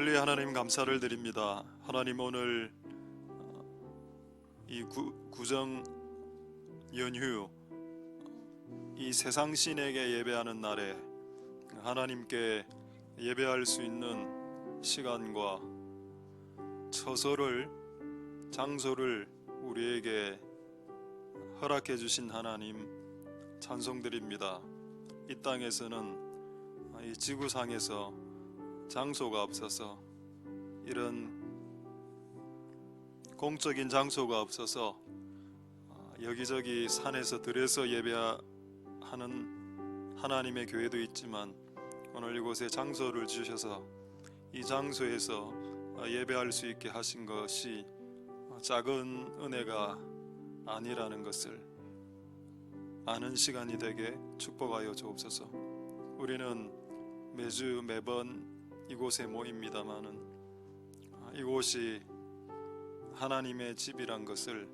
멀리 하나님 감사를 드립니다. 하나님 오늘 이 구정 연휴 이 세상 신에게 예배하는 날에 하나님께 예배할 수 있는 시간과 처소를 장소를 우리에게 허락해 주신 하나님 찬송드립니다. 이 땅에서는 이 지구상에서 장소가 없어서 이런 공적인 장소가 없어서 여기저기 산에서 들에서 예배하는 하나님의 교회도 있지만 오늘 이곳에 장소를 주셔서 이 장소에서 예배할 수 있게 하신 것이 작은 은혜가 아니라는 것을 아는 시간이 되게 축복하여 주옵소서. 우리는 매번 이곳에 모입니다마는 이곳이 하나님의 집이란 것을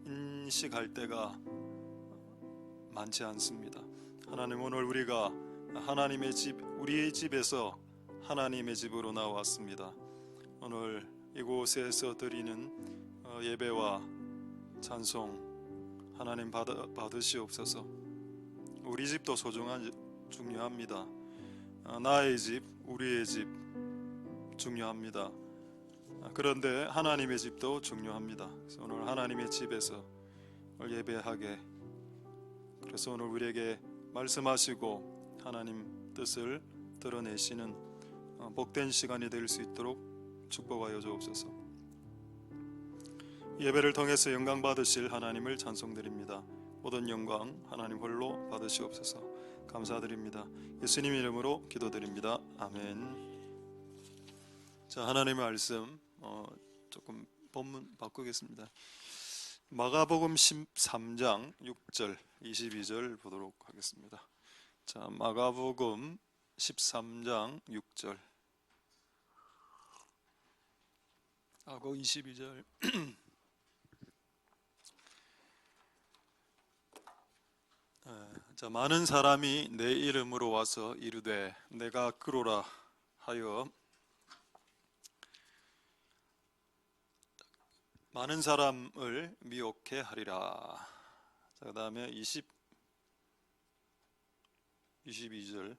인식할 때가 많지 않습니다. 하나님, 오늘 우리가 하나님의 집, 우리의 집에서 하나님의 집으로 나왔습니다. 오늘 이곳에서 드리는 예배와 찬송 하나님 받으시옵소서. 우리 집도 중요합니다. 나의 집, 우리의 집 중요합니다. 그런데 하나님의 집도 중요합니다. 그래서 오늘 하나님의 집에서 예배하게, 그래서 오늘 우리에게 말씀하시고 하나님 뜻을 드러내시는 복된 시간이 될 수 있도록 축복하여 주옵소서. 예배를 통해서 영광 받으실 하나님을 찬송드립니다. 모든 영광 하나님 홀로 받으시옵소서. 감사드립니다. 예수님 이름으로 기도드립니다. 아멘. 자, 하나님의 말씀 조금 본문 바꾸겠습니다. 마가복음 13장 6절 22절 보도록 하겠습니다. 자, 마가복음 13장 6절 하고 22절. 자, 많은 사람이 내 이름으로 와서 이르되 내가 그로라 하여 많은 사람을 미혹해 하리라. 자, 그 다음에 22절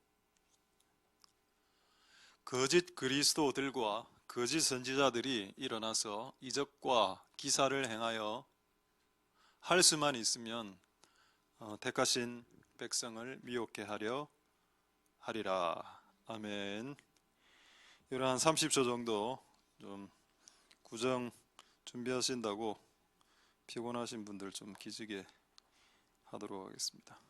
거짓 그리스도들과 거짓 선지자들이 일어나서 이적과 기사를 행하여 할 수만 있으면 택하신 백성을 미혹해 하려 하리라. 아멘. 이런 한 30초 정도 좀 구정 준비하신다고 피곤하신 분들 좀 기지개 하도록 하겠습니다.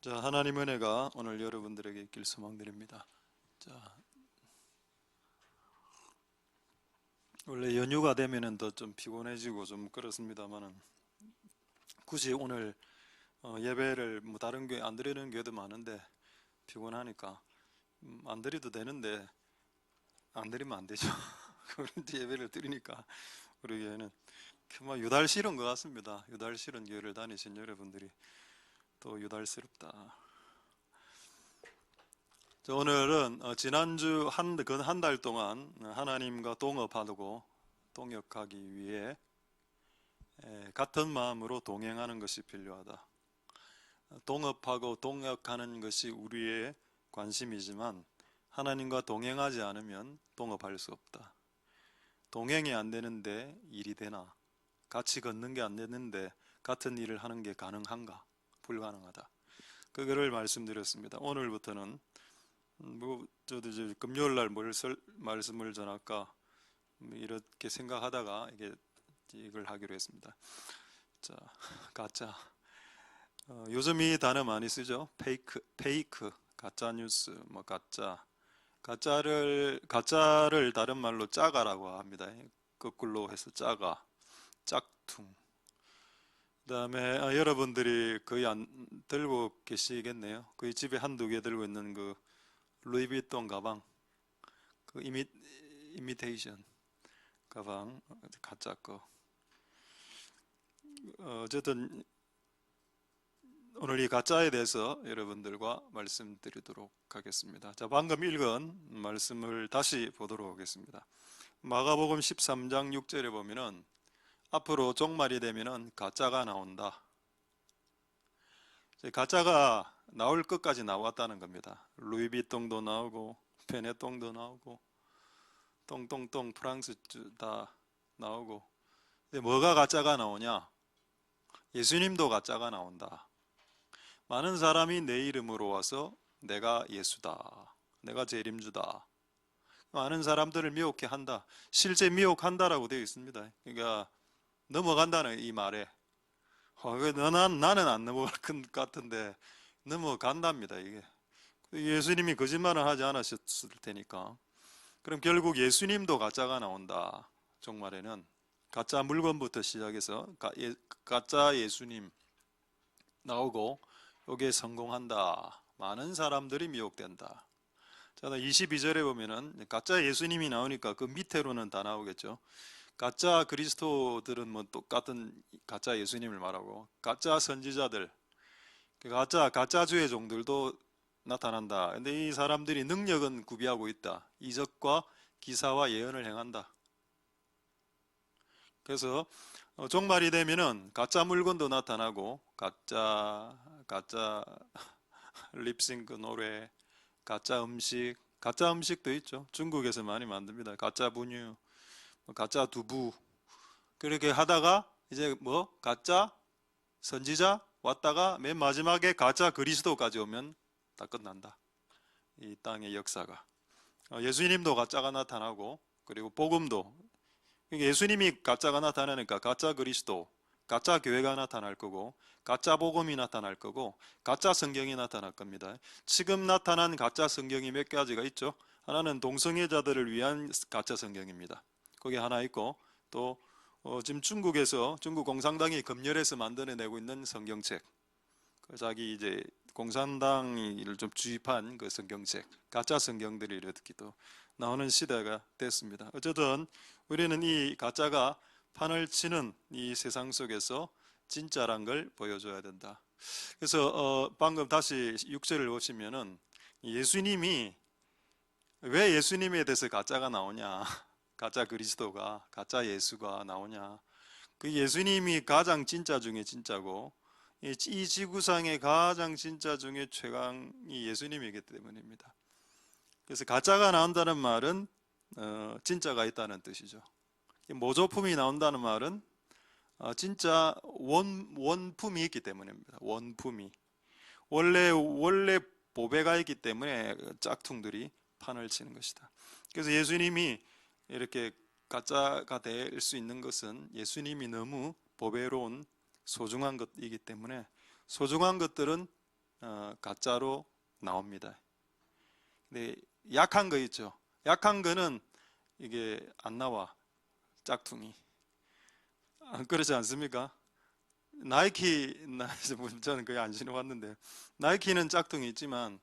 자, 하나님 은혜가 오늘 여러분들에게 있길 소망드립니다. 자, 원래 연휴가 되면은 더 좀 피곤해지고 좀 그렇습니다만은 굳이 오늘 예배를 뭐 다른 교회 안 드리는 교회도 많은데 피곤하니까 안 드려도 되는데 안 드리면 안 되죠. 그런데 예배를 드리니까 우리 교회는 정말 유달스러운 것 같습니다. 유달스러운 교회를 다니신 여러분들이 또 유달스럽다. 자, 오늘은 지난주 한 달 동안 하나님과 동역하기 위해 같은 마음으로 동행하는 것이 필요하다. 동업하고 동역하는 것이 우리의 관심이지만 하나님과 동행하지 않으면 동업할 수 없다. 동행이 안 되는데 일이 되나? 같이 걷는 게 안 되는데 같은 일을 하는 게 가능한가? 불가능하다. 그거를 말씀드렸습니다. 오늘부터는 저도 이제 금요일 날 말씀을 전할까 이렇게 생각하다가 이걸 하기로 했습니다. 자, 가짜. 요즘 이 단어 많이 쓰죠. 페이크, 가짜 뉴스, 뭐 가짜를 다른 말로 짜가라고 합니다. 거꾸로 해서 짜가, 짝퉁. 그다음에 여러분들이 거의 안 들고 계시겠네요. 거의 집에 한두 개 들고 있는 그 루이비통 가방, 그 이미테이션 가방 가짜 거. 어쨌든 오늘 이 가짜에 대해서 여러분들과 말씀드리도록 하겠습니다. 자, 방금 읽은 말씀을 다시 보도록 하겠습니다. 마가복음 13장 6절에 보면은 앞으로 종말이 되면은 가짜가 나온다. 가짜가 나올 것까지 나왔다는 겁니다. 루이비통도 나오고 베네통도 나오고 똥똥똥 프랑스 다 나오고. 근데 뭐가 가짜가 나오냐? 예수님도 가짜가 나온다. 많은 사람이 내 이름으로 와서 내가 예수다, 내가 재림주다, 많은 사람들을 미혹해 한다. 실제 미혹한다라고 되어 있습니다. 그러니까 넘어간다는 이 말에 나는 안 넘어갈 것 같은데 넘어간답니다. 이게 예수님이 거짓말을 하지 않으셨을 테니까. 그럼 결국 예수님도 가짜가 나온다. 종말에는 가짜 물건부터 시작해서 가짜 예수님 나오고 여기에 성공한다. 많은 사람들이 미혹된다. 자, 22절에 보면은 가짜 예수님이 나오니까 그 밑으로는 다 나오겠죠. 가짜 그리스도들은 뭐 똑같은 가짜 예수님을 말하고, 가짜 선지자들, 가짜 주의 종들도 나타난다. 근데 이 사람들이 능력은 구비하고 있다. 이적과 기사와 예언을 행한다. 그래서 종말이 되면은 가짜 물건도 나타나고, 가짜 립싱크 노래, 가짜 음식도 있죠. 중국에서 많이 만듭니다. 가짜 분유, 가짜 두부. 그렇게 하다가 이제 가짜 선지자 왔다가 맨 마지막에 가짜 그리스도까지 오면 다 끝난다. 이 땅의 역사가. 예수님도 가짜가 나타나고, 그리고 복음도. 예수님이 가짜가 나타나니까 가짜 그리스도, 가짜 교회가 나타날 거고, 가짜 복음이 나타날 거고, 가짜 성경이 나타날 겁니다. 지금 나타난 가짜 성경이 몇 가지가 있죠. 하나는 동성애자들을 위한 가짜 성경입니다. 거기 하나 있고, 또 지금 중국 공산당이 검열해서 만들어내고 있는 성경책, 자기 이제 공산당을 좀 주입한 그 성경책, 가짜 성경들이 이렇게도 나오는 시대가 됐습니다. 어쨌든 우리는 이 가짜가 판을 치는 이 세상 속에서 진짜란 걸 보여줘야 된다. 그래서 방금 다시 6절을 보시면은 예수님이, 왜 예수님에 대해서 가짜가 나오냐, 가짜 그리스도가, 가짜 예수가 나오냐, 그 예수님이 가장 진짜 중에 진짜고, 이 지구상의 가장 진짜 중에 최강이 예수님이기 때문입니다. 그래서 가짜가 나온다는 말은 진짜가 있다는 뜻이죠. 모조품이 나온다는 말은 진짜 원품이 있기 때문입니다. 원품이 원래 보배가 있기 때문에 짝퉁들이 판을 치는 것이다. 그래서 예수님이 이렇게 가짜가 될 수 있는 것은 예수님이 너무 보배로운 소중한 것이기 때문에, 소중한 것들은 가짜로 나옵니다. 근데 약한 거 있죠. 약한 거는 이게 안 나와, 짝퉁이. 그렇지 않습니까? 나이키, 저는 거의 안 신어봤는데, 나이키는 짝퉁이 있지만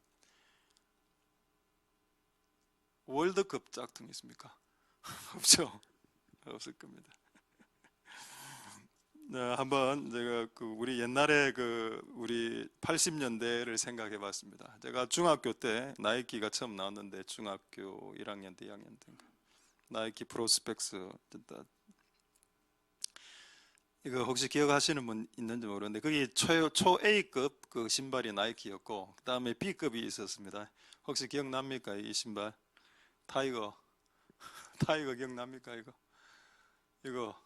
월드컵 짝퉁이 있습니까? 없죠. 없을 겁니다. 한번 제가 우리 옛날에 우리 80년대를 생각해 봤습니다. 제가 중학교 때 나이키가 처음 나왔는데, 중학교 1학년 때 2학년 때인가, 나이키 프로스펙스. 이거 혹시 기억하시는 분 있는지 모르는데, 그게 초 A급 그 신발이 나이키였고, 그 다음에 B급이 있었습니다. 혹시 기억납니까? 이 신발 타이거 기억납니까? 이거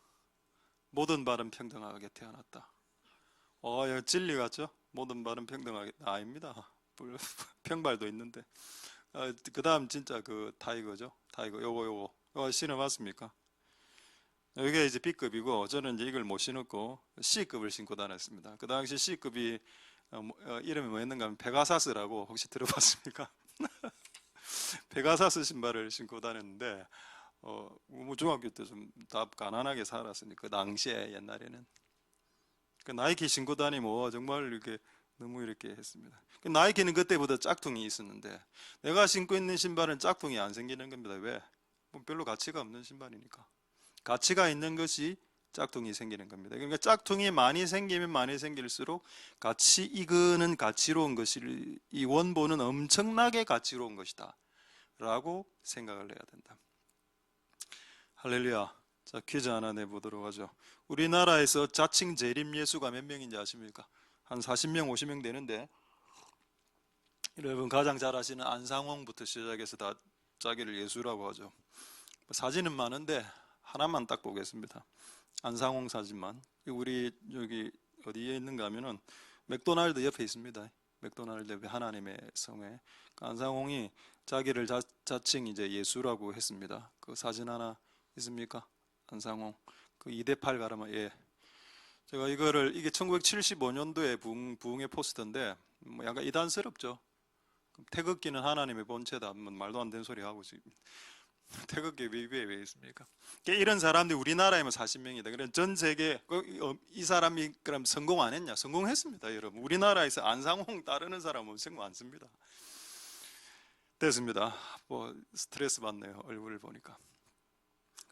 모든 발은 평등하게 태어났다. 이거 진리 같죠? 모든 발은 평등하게. 아닙니다. 평발도 있는데. 그 다음 진짜 그 타이거죠. 타이거. 요거 신어봤습니까? 이게 이제 B급이고, 저는 이제 이걸 못 신었고 C급을 신고 다녔습니다. 그 당시 C급이 이름이 뭐였는가 하면 페가사스라고, 혹시 들어봤습니까? 페가사스 신발을 신고 다녔는데, 뭐 중학교 때 좀 다 가난하게 살았으니까, 그 당시에 옛날에는 그 나이키 신고 다니면 정말 이렇게 너무 이렇게 했습니다. 그 나이키는 그때보다 짝퉁이 있었는데, 내가 신고 있는 신발은 짝퉁이 안 생기는 겁니다. 왜? 뭐 별로 가치가 없는 신발이니까. 가치가 있는 것이 짝퉁이 생기는 겁니다. 그러니까 짝퉁이 많이 생기면 많이 생길수록 가치 이거는 가치로운 것이 이 원본은 엄청나게 가치로운 것이다 라고 생각을 해야 된다. 할렐루야. 자, 퀴즈 하나 내보도록 하죠. 우리나라에서 자칭 재림 예수가 몇 명인지 아십니까? 한 40명 50명 되는데, 여러분 가장 잘 아시는 안상홍부터 시작해서 다 자기를 예수라고 하죠. 사진은 많은데 하나만 딱 보겠습니다. 안상홍 사진만. 우리 여기 어디에 있는가 하면은 맥도날드 옆에 있습니다. 맥도날드 옆에 하나님의 성에 안상홍이 자기를 자칭 이제 예수라고 했습니다. 그 사진 하나 있습니까? 안상홍 그 2대8 가르마. 예. 제가 이게 1975년도에 부흥의 포스터인데 뭐 약간 이단스럽죠. 태극기는 하나님의 본체다. 말도 안 되는 소리 하고 지금 태극기 왜 있습니까? 이런 사람들이 우리나라에만 40명이다. 그럼 전 세계 이 사람이 그럼 성공 안 했냐? 성공했습니다, 여러분. 우리나라에서 안상홍 따르는 사람은 성공 안 씁니다. 됐습니다. 뭐 스트레스 받네요, 얼굴을 보니까.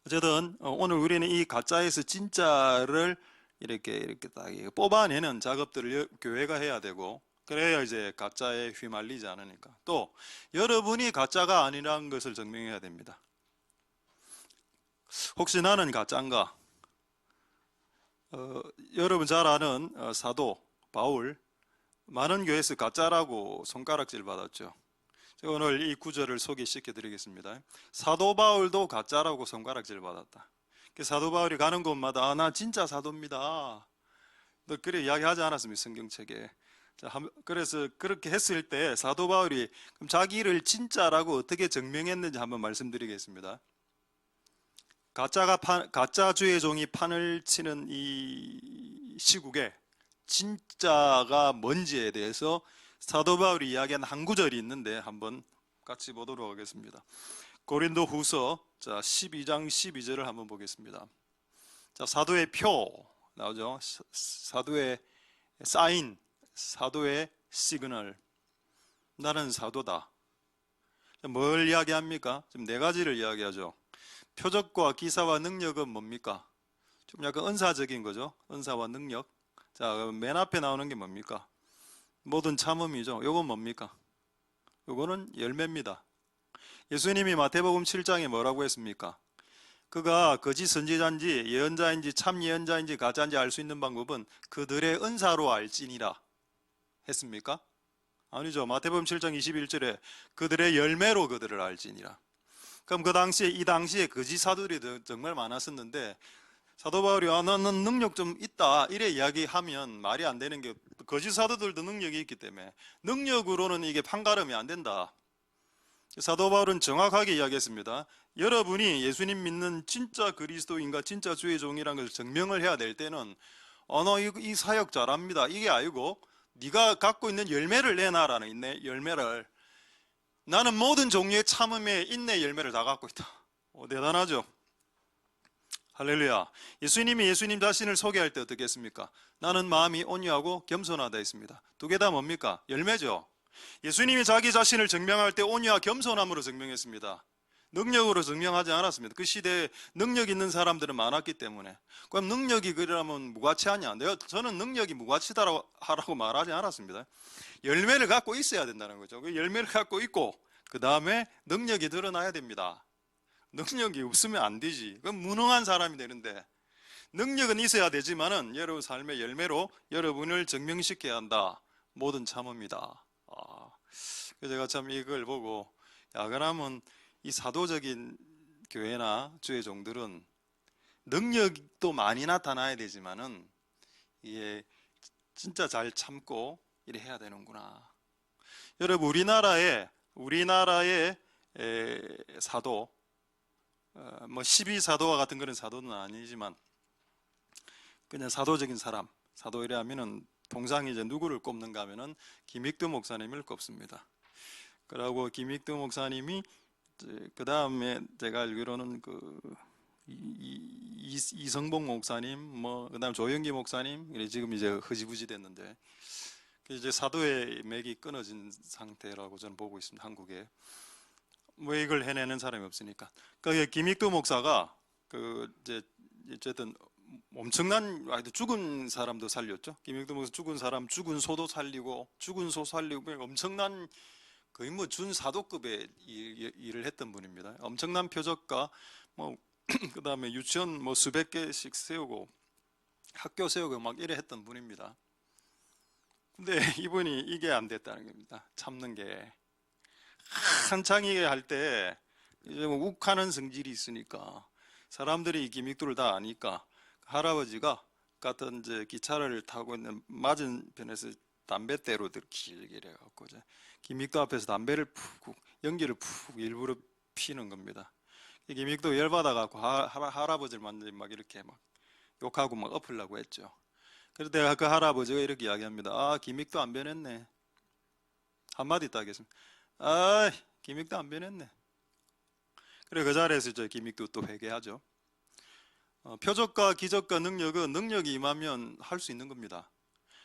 어쨌든 오늘 우리는 이 가짜에서 진짜를 이렇게 딱 뽑아내는 작업들을 교회가 해야 되고, 그래야 이제 가짜에 휘말리지 않으니까. 또 여러분이 가짜가 아니라는 것을 증명해야 됩니다. 혹시 나는 가짜인가? 여러분 잘 아는 사도 바울, 많은 교회에서 가짜라고 손가락질 받았죠. 제가 오늘 이 구절을 소개시켜 드리겠습니다. 사도 바울도 가짜라고 손가락질 받았다. 사도 바울이 가는 곳마다 나 진짜 사도입니다. 너 그래 이야기하지 않았습니까? 성경책에. 그래서 그렇게 했을 때 사도 바울이 그럼 자기를 진짜라고 어떻게 증명했는지 한번 말씀드리겠습니다. 가짜주의 종이 판을 치는 이 시국에 진짜가 뭔지에 대해서 사도 바울이 이야기한 한 구절이 있는데 한번 같이 보도록 하겠습니다. 고린도 후서 12장 12절을 한번 보겠습니다. 자, 사도의 표 나오죠. 사도의 사인, 사도의 시그널. 나는 사도다. 뭘 이야기합니까? 지금 네 가지를 이야기하죠. 표적과 기사와 능력은 뭡니까? 좀 약간 은사적인 거죠. 은사와 능력. 자, 맨 앞에 나오는 게 뭡니까? 모든 참음이죠. 요건 뭡니까? 요거는 열매입니다. 예수님이 마태복음 7장에 뭐라고 했습니까? 그가 거짓 선지자인지 예언자인지 참 예언자인지 가짜인지 알 수 있는 방법은 그들의 은사로 알지니라 했습니까? 아니죠. 마태복음 7장 21절에 그들의 열매로 그들을 알지니라. 그럼 이 당시에 거짓 사도들이 정말 많았었는데 사도 바울이 너는 능력 좀 있다 이래 이야기하면 말이 안 되는 게 거짓 사도들도 능력이 있기 때문에 능력으로는 이게 판가름이 안 된다. 사도 바울은 정확하게 이야기했습니다. 여러분이 예수님 믿는 진짜 그리스도인과 진짜 주의 종이라는 것을 증명을 해야 될 때는 너 이 사역 잘합니다. 이게 아니고 네가 갖고 있는 열매를 내놔라는 열매를. 나는 모든 종류의 참음의 인내 열매를 다 갖고 있다. 대단하죠? 할렐루야. 예수님이 예수님 자신을 소개할 때 어떻게 했습니까? 나는 마음이 온유하고 겸손하다 했습니다. 두 개 다 뭡니까? 열매죠. 예수님이 자기 자신을 증명할 때 온유와 겸손함으로 증명했습니다. 능력으로 증명하지 않았습니다. 그 시대에 능력 있는 사람들은 많았기 때문에. 그럼 능력이 그러면 무가치하냐? 저는 능력이 무가치다라고 말하지 않았습니다. 열매를 갖고 있어야 된다는 거죠. 그 열매를 갖고 있고 그 다음에 능력이 드러나야 됩니다. 능력이 없으면 안 되지. 그럼 무능한 사람이 되는데 능력은 있어야 되지만은 여러분 삶의 열매로 여러분을 증명시켜야 한다. 모든 참음이다. 제가 참 이걸 보고 그러면 이 사도적인 교회나 주의 종들은 능력도 많이 나타나야 되지만은 이게 진짜 잘 참고 이래 해야 되는구나. 여러분 우리나라의 사도 뭐 12사도와 같은 그런 사도는 아니지만 그냥 사도적인 사람, 사도이라 하면은 통상 이제 누구를 꼽는가 하면은 김익두 목사님을 꼽습니다. 그리고 김익두 목사님이 그 다음에 제가 알기로는 이성봉 목사님, 뭐 그다음 조영기 목사님, 지금 이제 흐지부지 됐는데 이제 사도의 맥이 끊어진 상태라고 저는 보고 있습니다. 한국에 뭐 이걸 해내는 사람이 없으니까. 김익두 목사가 이제 어쨌든 엄청난 죽은 사람도 살렸죠. 김익도 목사 죽은 사람, 죽은 소도 살리고, 죽은 소 살리고 엄청난 거의 뭐 준사도급의 일을 했던 분입니다. 엄청난 표적과 뭐 그다음에 유치원 뭐 수백 개씩 세우고 학교 세우고 막 이래 했던 분입니다. 근데 이분이 이게 안 됐다는 겁니다. 참는 게 한창이게 할 때 이제 뭐 욱하는 성질이 있으니까 사람들이 김익도를 다 아니까 할아버지가 같은 이제 기차를 타고 있는 맞은편에서 담뱃대로들 길게 이래갖고 김익도 앞에서 담배를 푹 연기를 푹 일부러 피는 겁니다. 김익도 열받아갖고 할아버지를 막 이렇게 막 욕하고 막 엎으려고 했죠. 그래서 내가 그 할아버지가 이렇게 이야기합니다. 아, 김익도 안 변했네. 한마디 딱 하겠습니다. 아, 김익도 안 변했네. 그래 그 자리에서 김익도 또 회개하죠. 표적과 기적과 능력이 임하면 할 수 있는 겁니다.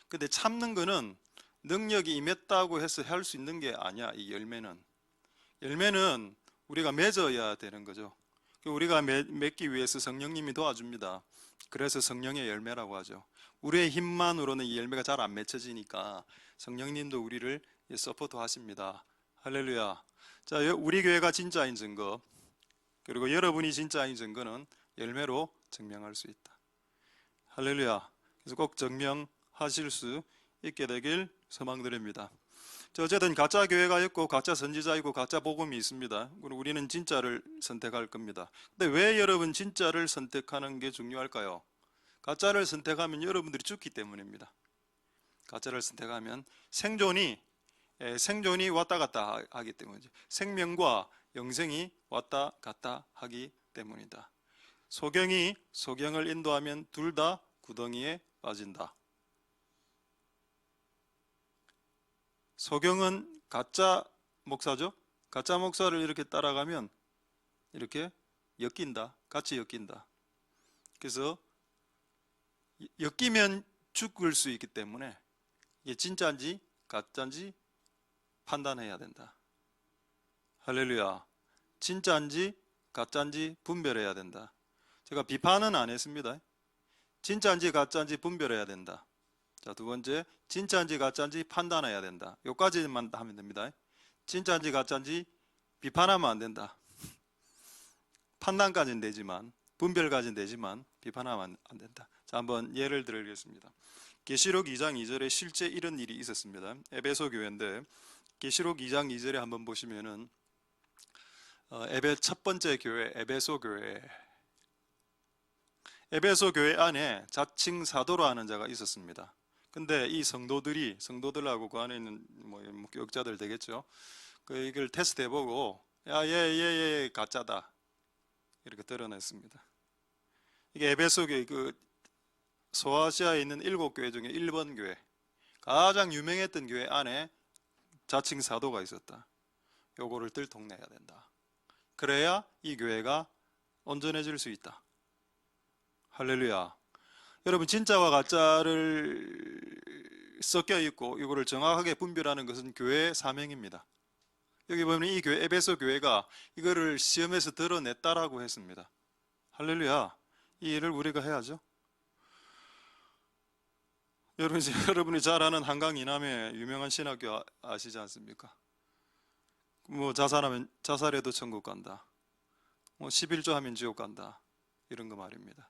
근데 참는 거는 능력이 임했다고 해서 할 수 있는 게 아니야. 이 열매는 우리가 맺어야 되는 거죠. 우리가 맺기 위해서 성령님이 도와줍니다. 그래서 성령의 열매라고 하죠. 우리의 힘만으로는 이 열매가 잘 안 맺혀지니까 성령님도 우리를 서포트 하십니다. 할렐루야. 자, 우리 교회가 진짜인 증거, 그리고 여러분이 진짜인 증거는 열매로 증명할 수 있다. 할렐루야. 그래서 꼭 증명하실 수 있게 되길 소망드립니다. 어쨌든 가짜 교회가 있고 가짜 선지자 있고 가짜 복음이 있습니다. 우리는 진짜를 선택할 겁니다. 근데 왜 여러분 진짜를 선택하는 게 중요할까요? 가짜를 선택하면 여러분들이 죽기 때문입니다. 가짜를 선택하면 생존이 왔다 갔다 하기 때문이죠. 생명과 영생이 왔다 갔다 하기 때문이다. 소경을 인도하면 둘 다 구덩이에 빠진다. 소경은 가짜 목사죠. 가짜 목사를 이렇게 따라가면 이렇게 엮인다. 같이 엮인다. 그래서 엮이면 죽을 수 있기 때문에 이게 진짜인지 가짜인지 판단해야 된다. 할렐루야. 진짜인지 가짜인지 분별해야 된다. 제가 비판은 안 했습니다. 진짜인지 가짜인지 분별해야 된다. 자, 두 번째, 진짜인지 가짜인지 판단해야 된다. 여기까지만 하면 됩니다. 진짜인지 가짜인지 비판하면 안 된다. 판단까지는 되지만, 분별까지는 되지만 비판하면 안 된다. 자, 한번 예를 들겠습니다. 계시록 2장 2절에 실제 이런 일이 있었습니다. 에베소 교회인데 계시록 2장 2절에 한번 보시면은 첫 번째 교회 에베소 교회 안에 자칭 사도로 하는 자가 있었습니다. 근데 이 성도들하고 그 안에 있는 뭐 교역자들 되겠죠. 이걸 테스트해보고 얘 가짜다 이렇게 드러냈습니다. 이게 에베소 교회 소아시아에 있는 7교회 중에 1번 교회, 가장 유명했던 교회 안에 자칭 사도가 있었다. 요거를 들통내야 된다. 그래야 이 교회가 온전해질 수 있다. 할렐루야. 여러분, 진짜와 가짜를 섞여 있고 이거를 정확하게 분별하는 것은 교회의 사명입니다. 여기 보면 이 교회 에베소 교회가 이거를 시험에서 드러냈다라고 했습니다. 할렐루야. 이 일을 우리가 해야죠. 여러분이 잘 아는 한강 이남의 유명한 신학교 아시지 않습니까? 뭐 자살해도 천국 간다. 뭐 11조 하면 지옥 간다. 이런 거 말입니다.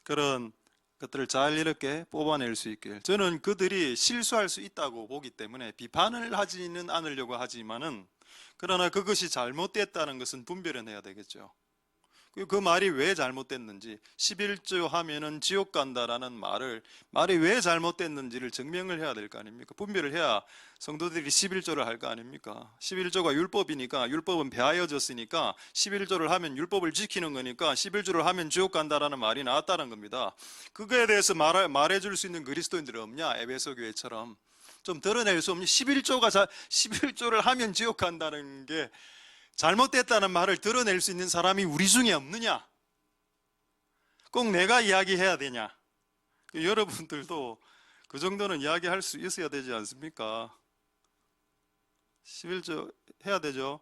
그런 것들을 잘 이렇게 뽑아낼 수 있길. 저는 그들이 실수할 수 있다고 보기 때문에 비판을 하지는 않으려고 하지만은, 그러나 그것이 잘못됐다는 것은 분별은 해야 되겠죠. 그 말이 왜 잘못됐는지, 11조 하면은 지옥 간다라는 말이 왜 잘못됐는지를 증명을 해야 될 거 아닙니까? 분별을 해야 성도들이 11조를 할 거 아닙니까? 11조가 율법이니까, 율법은 배하여졌으니까 11조를 하면 율법을 지키는 거니까 11조를 하면 지옥 간다라는 말이 나왔다는 겁니다. 그거에 대해서 말해줄 수 있는 그리스도인들이 없냐? 에베소 교회처럼 좀 드러낼 수 없니? 11조를 하면 지옥 간다는 게 잘못됐다는 말을 드러낼 수 있는 사람이 우리 중에 없느냐? 꼭 내가 이야기해야 되냐? 여러분들도 그 정도는 이야기할 수 있어야 되지 않습니까? 11조 해야 되죠?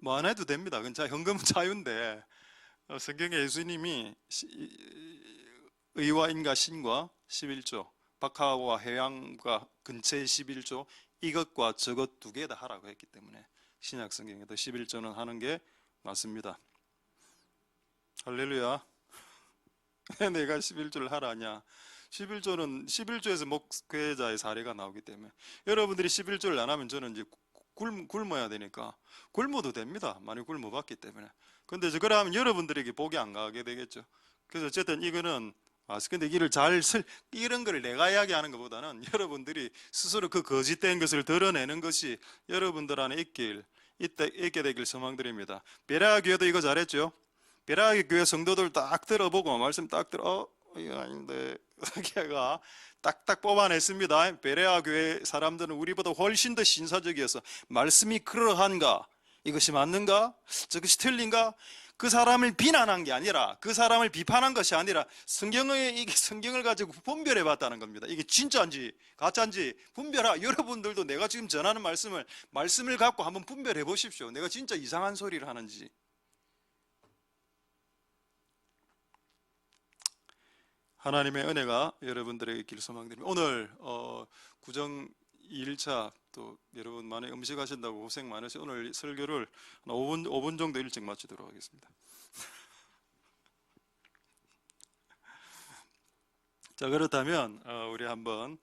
뭐 안 해도 됩니다. 그건 현금은 자유인데 성경에 예수님이 의와 인과 신과 11조, 박하와 해양과 근처의 11조, 이것과 저것 두 개 다 하라고 했기 때문에 신약 성경에도 11조는 하는 게 맞습니다. 할렐루야. 왜 내가 11조를 하라냐? 11조에서 목회자의 사례가 나오기 때문에 여러분들이 11조를 안 하면 저는 이제 굶어야 되니까 굶어도 됩니다. 많이 굶어봤기 때문에. 근데 그러면 여러분들에게 복이 안 가게 되겠죠. 그래서 어쨌든 이거는 근데 이런 걸 내가 이야기하는 것보다는 여러분들이 스스로 그 거짓된 것을 드러내는 것이 여러분들 안에 있게 되길 소망드립니다. 베레아 교회도 이거 잘했죠. 베레아 교회 성도들 딱 들어보고 말씀 딱 들어 이거 아닌데 자기가 딱딱 뽑아냈습니다. 베레아 교회 사람들은 우리보다 훨씬 더 신사적이어서 말씀이 그러한가? 이것이 맞는가? 저것이 틀린가? 그 사람을 비난한 게 아니라 그 사람을 비판한 것이 아니라 성경을 가지고 분별해 봤다는 겁니다. 이게 진짜인지 가짜인지 여러분들도 내가 지금 전하는 말씀을 갖고 한번 분별해 보십시오. 내가 진짜 이상한 소리를 하는지. 하나님의 은혜가 여러분들에게 있기를 소망드립니다. 오늘 구정 2일차 또 여러분 많이 음식하신다고 고생 많으셔서 오늘 설교를 5분 정도 일찍 마치도록 하겠습니다. 자, 그렇다면 우리 한번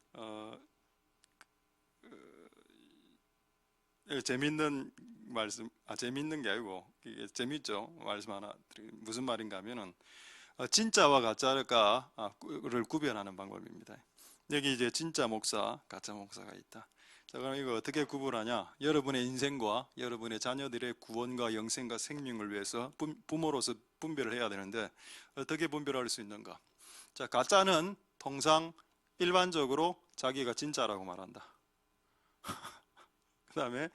재밌는 말씀, 재밌는 게 아니고 이게 재밌죠? 말씀 하나 무슨 말인가 하면은 진짜와 가짜를 구별하는 방법입니다. 여기 이제 진짜 목사, 가짜 목사가 있다. 자, 그럼 이거 어떻게 구분하냐? 여러분의 인생과 여러분의 자녀들의 구원과 영생과 생명을 위해서 부모로서 분별을 해야 되는데 어떻게 분별할 수 있는가? 자, 가짜는 통상 일반적으로 자기가 진짜라고 말한다. 그 다음에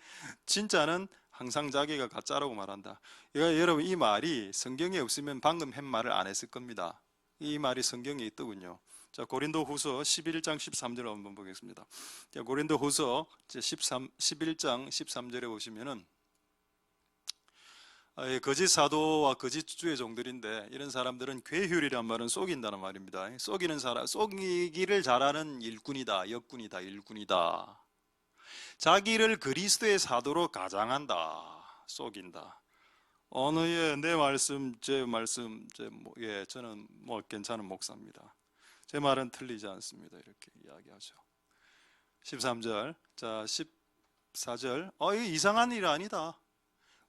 진짜는 항상 자기가 가짜라고 말한다. 여러분 이 말이 성경에 없으면 방금 한 말을 안 했을 겁니다. 이 말이 성경에 있더군요. 자, 고린도후서 11장 13절 한번 보겠습니다. 자, 고린도후서 11장 13절에 보시면은 거짓 사도와 거짓 주의 종들인데 이런 사람들은 괴휼이란 말은 속인다는 말입니다. 속이기를 잘하는 일꾼이다, 역군이다, 일꾼이다. 자기를 그리스도의 사도로 가장한다, 속인다. 내 말씀, 저는 괜찮은 목사입니다. 제 말은 틀리지 않습니다. 이렇게 이야기하죠. 13절, 자 14절, 이거 이상한 일 아니다.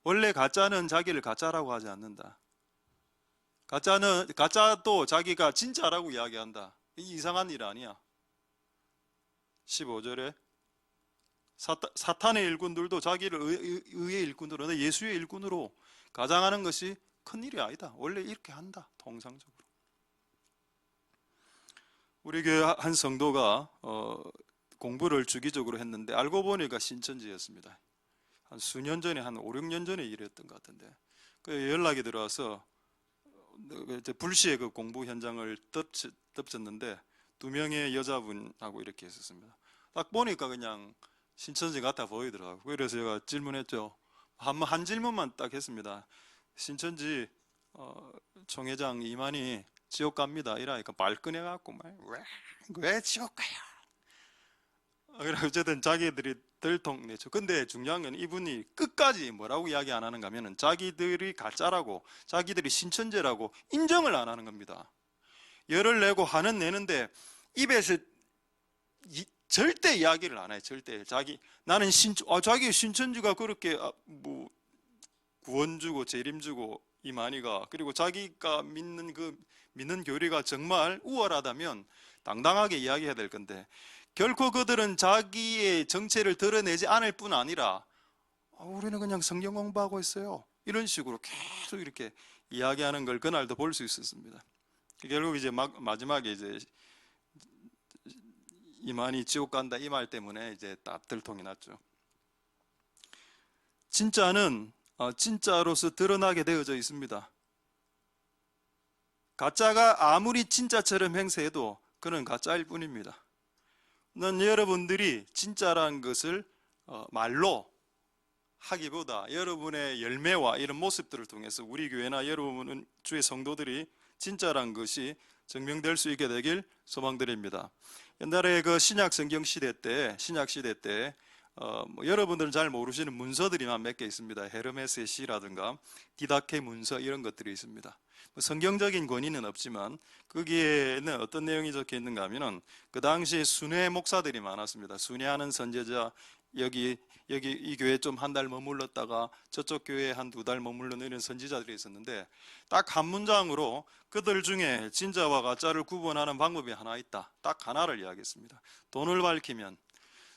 원래 가짜는 자기를 가짜라고 하지 않는다. 가짜도 자기가 진짜라고 이야기한다. 이 이상한 일 아니야. 15절에 사탄의 일꾼들도 자기를 의의 일꾼으로, 예수의 일꾼으로 가장하는 것이 큰일이 아니다. 원래 이렇게 한다. 통상적으로. 우리 교회 한 성도가 공부를 주기적으로 했는데 알고 보니까 신천지였습니다. 한 수년 전에, 한 5, 6년 전에 일했던 것 같은데 그 연락이 들어와서 불시에 그 공부 현장을 덮쳤는데 2명의 여자분하고 이렇게 했었습니다. 딱 보니까 그냥 신천지 같아 보이더라고요. 그래서 제가 질문했죠. 한 질문만 딱 했습니다. 신천지 총회장 이만희 지옥 갑니다. 이러니까 발끈해갖고 왜 지옥 가요? 어쨌든 자기들이 들통내죠. 근데 중요한 건 이분이 끝까지 뭐라고 이야기 안 하는가 하면 자기들이 가짜라고, 자기들이 신천지라고 인정을 안 하는 겁니다. 열을 내고 화는 내는데 입에서 절대 이야기를 안 해요. 절대. 자기 신천지가 그렇게 구원 주고 재림 주고 이만희가, 그리고 자기가 믿는 교리가 정말 우월하다면 당당하게 이야기해야 될 건데 결코 그들은 자기의 정체를 드러내지 않을 뿐 아니라 우리는 그냥 성경 공부하고 있어요. 이런 식으로 계속 이렇게 이야기하는 걸 그날도 볼 수 있었습니다. 결국 이제 마지막에 이제 이만희 지옥 간다 이 말 때문에 이제 딱 들통이 났죠. 진짜는 진짜로서 드러나게 되어져 있습니다. 가짜가 아무리 진짜처럼 행세해도 그는 가짜일 뿐입니다. 난 여러분들이 진짜라는 것을 말로 하기보다 여러분의 열매와 이런 모습들을 통해서 우리 교회나 여러분은 주의 성도들이 진짜란 것이 증명될 수 있게 되길 소망드립니다. 옛날에 그 신약 성경 시대 때, 여러분들은 잘 모르시는 문서들이만 몇 개 있습니다. 헤르메스의 시라든가 디다케 문서 이런 것들이 있습니다. 성경적인 권위는 없지만 거기에는 어떤 내용이 적혀 있는가 하면은 그 당시에 순회 목사들이 많았습니다. 순회하는 선제자, 여기 이 교회에 좀 한 달 머물렀다가 저쪽 교회에 한 2달 머물렀는 이런 선지자들이 있었는데, 딱 한 문장으로 그들 중에 진짜와 가짜를 구분하는 방법이 하나 있다. 딱 하나를 이야기했습니다.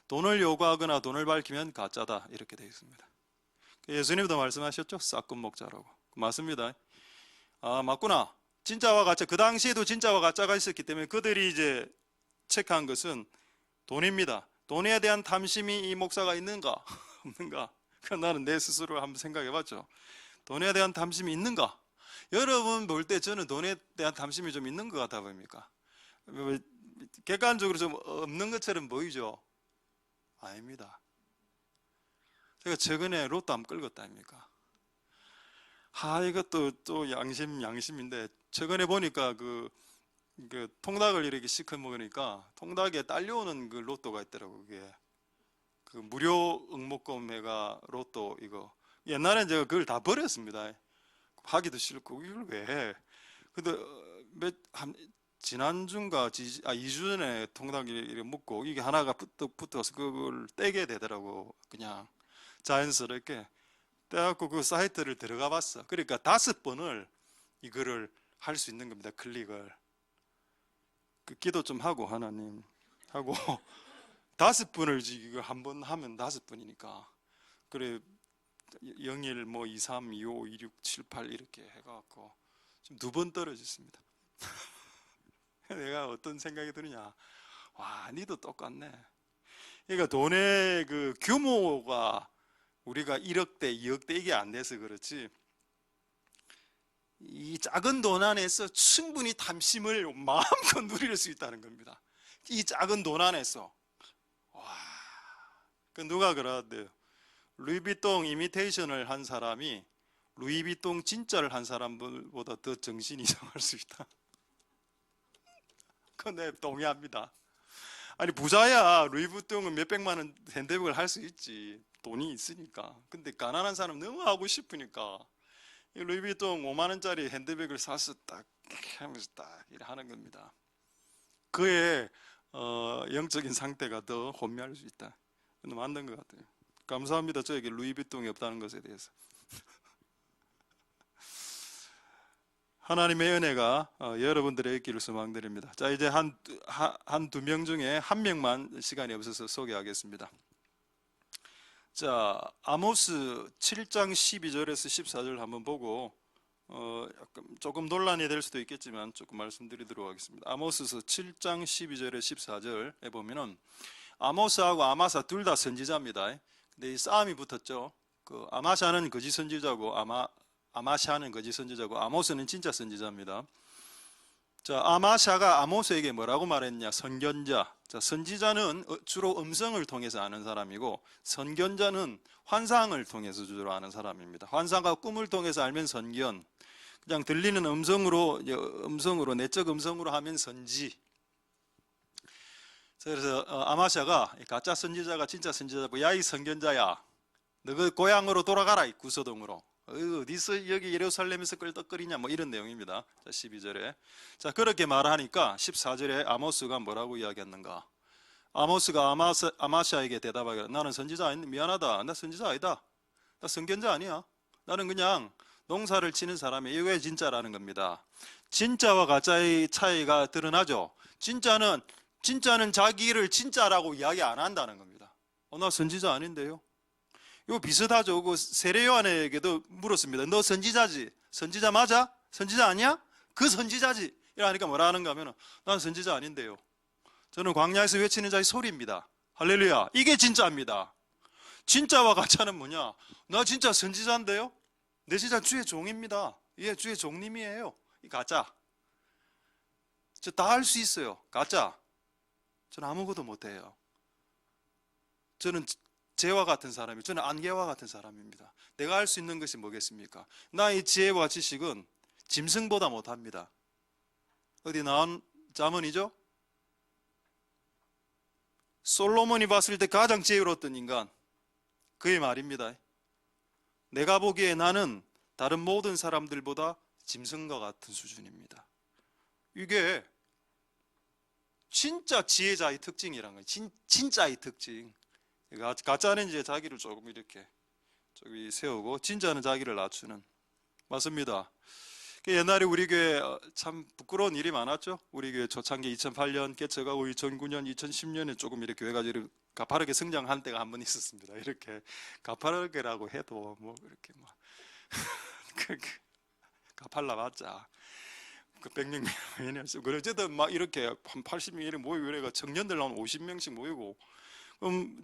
돈을 요구하거나 돈을 밝히면 가짜다, 이렇게 되어 있습니다. 예수님도 말씀하셨죠? 싹군 목자라고. 맞습니다. 아, 맞구나. 진짜와 가짜, 그 당시에도 진짜와 가짜가 있었기 때문에 그들이 이제 체크한 것은 돈입니다. 돈에 대한 탐심이 이 목사가 있는가 없는가. 나는 내 스스로 한번 생각해 봤죠. 돈에 대한 탐심이 있는가? 여러분 볼 때 저는 돈에 대한 탐심이 좀 있는 것 같아 보입니까? 객관적으로 좀 없는 것처럼 보이죠? 아닙니다. 제가 최근에 로또 한번 끌었다 아닙니까? 이것도 또 양심인데, 최근에 보니까 그 통닭을 이렇게 시켜 먹으니까 통닭에 딸려오는 그 로또가 있더라고. 그게 그 무료 응모권매가 로또. 이거 옛날엔 제가 그걸 다 버렸습니다. 하기도 싫고 이걸 왜 해? 근데 지난주인가 2주 전에 통닭이 이렇게 먹고 이게 하나가 붙어서 그걸 떼게 되더라고. 그냥 자연스럽게 떼갖고 그 사이트를 들어가 봤어. 그러니까 5번을 이거를 할 수 있는 겁니다. 클릭을. 그 기도 좀 하고 하나님 하고 5번을 이거 한 번 하면 5번이니까 그래 01 뭐 23 25 26 78 이렇게 해갖고 지금 2번 떨어졌습니다. 내가 어떤 생각이 드느냐, 와 니도 똑같네. 그러니까 돈의 그 규모가 우리가 1억대 2억대 이게 안 돼서 그렇지, 이 작은 돈 안에서 충분히 탐심을 마음껏 누릴 수 있다는 겁니다. 이 작은 돈 안에서. 와, 그 누가 그러대요? 루이비통 이미테이션을 한 사람이 루이비통 진짜를 한 사람보다 더 정신이 이상할 수 있다. 그건 내 동의합니다. 아니 부자야 루이비통은 몇백만 원 핸드백을 할 수 있지, 돈이 있으니까. 근데 가난한 사람 너무 하고 싶으니까 이 루이비통 5만 원짜리 핸드백을 사서 딱 하면서 딱 이렇게 하는 겁니다. 그의 영적인 상태가 더 혼미할 수 있다. 맞는 것 같아요. 감사합니다. 저에게 루이비통이 없다는 것에 대해서. 하나님의 은혜가 여러분들의 있기를 소망드립니다. 자, 이제 한 두 명 중에 한 명만 시간이 없어서 소개하겠습니다. 자, 아모스 7장 12절에서 14절 한번 보고 약간 조금 논란이 될 수도 있겠지만 조금 말씀드리도록 하겠습니다. 아모스서 7장 12절에 14절에 보면은 아모스하고 아마사 둘 다 선지자입니다. 근데 이 싸움이 붙었죠. 그 아마샤는 거짓 선지자고 아마샤는 거짓 선지자고 아모스는 진짜 선지자입니다. 자, 아마샤가 아모스에게 뭐라고 말했냐? 선견자. 자, 선지자는 주로 음성을 통해서 아는 사람이고 선견자는 환상을 통해서 주로 아는 사람입니다. 환상과 꿈을 통해서 알면 선견. 그냥 들리는 음성으로 내적 음성으로 하면 선지. 그래서 아마샤가 가짜 선지자가 진짜 선지자고, 야 이 선견자야, 너 그 고향으로 돌아가라, 이 구소동으로. 어디서 여기 예루살렘에서 끌떡거리냐, 뭐 이런 내용입니다. 자, 12절에. 자, 그렇게 말하니까 14절에 아모스가 뭐라고 이야기했는가? 아모스가 아마샤에게 대답하기를, 나는 선지자 아닌데 미안하다. 나 선지자 아니다. 나 선견자 아니야. 나는 그냥 농사를 치는 사람이야. 이게 진짜라는 겁니다. 진짜와 가짜의 차이가 드러나죠. 진짜는 자기를 진짜라고 이야기 안 한다는 겁니다. 나 선지자 아닌데요. 이거 비슷하죠. 그 세례 요한에게도 물었습니다. 너 선지자지? 선지자 맞아? 선지자 아니야? 그 선지자지. 이러니까 뭐라 하는가 하면, 난 선지자 아닌데요. 저는 광야에서 외치는 자의 소리입니다. 할렐루야. 이게 진짜입니다. 진짜와 가짜는 뭐냐? 나 진짜 선지자인데요. 내 진짜 주의 종입니다. 예, 주의 종님이에요. 이 가짜. 저 다 할 수 있어요. 가짜. 저는 아무것도 못해요. 저는 재와 같은 사람이에요. 저는 안개와 같은 사람입니다. 내가 할 수 있는 것이 뭐겠습니까? 나의 지혜와 지식은 짐승보다 못합니다. 어디 나온 자문이죠? 솔로몬이 봤을 때 가장 지혜로웠던 인간, 그의 말입니다. 내가 보기에 나는 다른 모든 사람들보다 짐승과 같은 수준입니다. 이게 진짜 지혜자의 특징이란 거예요. 진짜의 특징. 가짜는 이제 자기를 조금 이렇게 저기 세우고, 진짜는 자기를 낮추는. 맞습니다. 옛날에 우리 교회 참 부끄러운 일이 많았죠. 우리 교회 초창기 2008년 개척하고 2009년, 2010년에 조금 이렇게 교회가 가파르게 성장한 때가 한 번 있었습니다. 이렇게 가파르게라고 해도 뭐 이렇게 막 가팔라 봤자 그 100명이었어. 어쨌든 막 이렇게 한 80명 이렇게 모이고, 그래가 청년들 한 50명씩 모이고.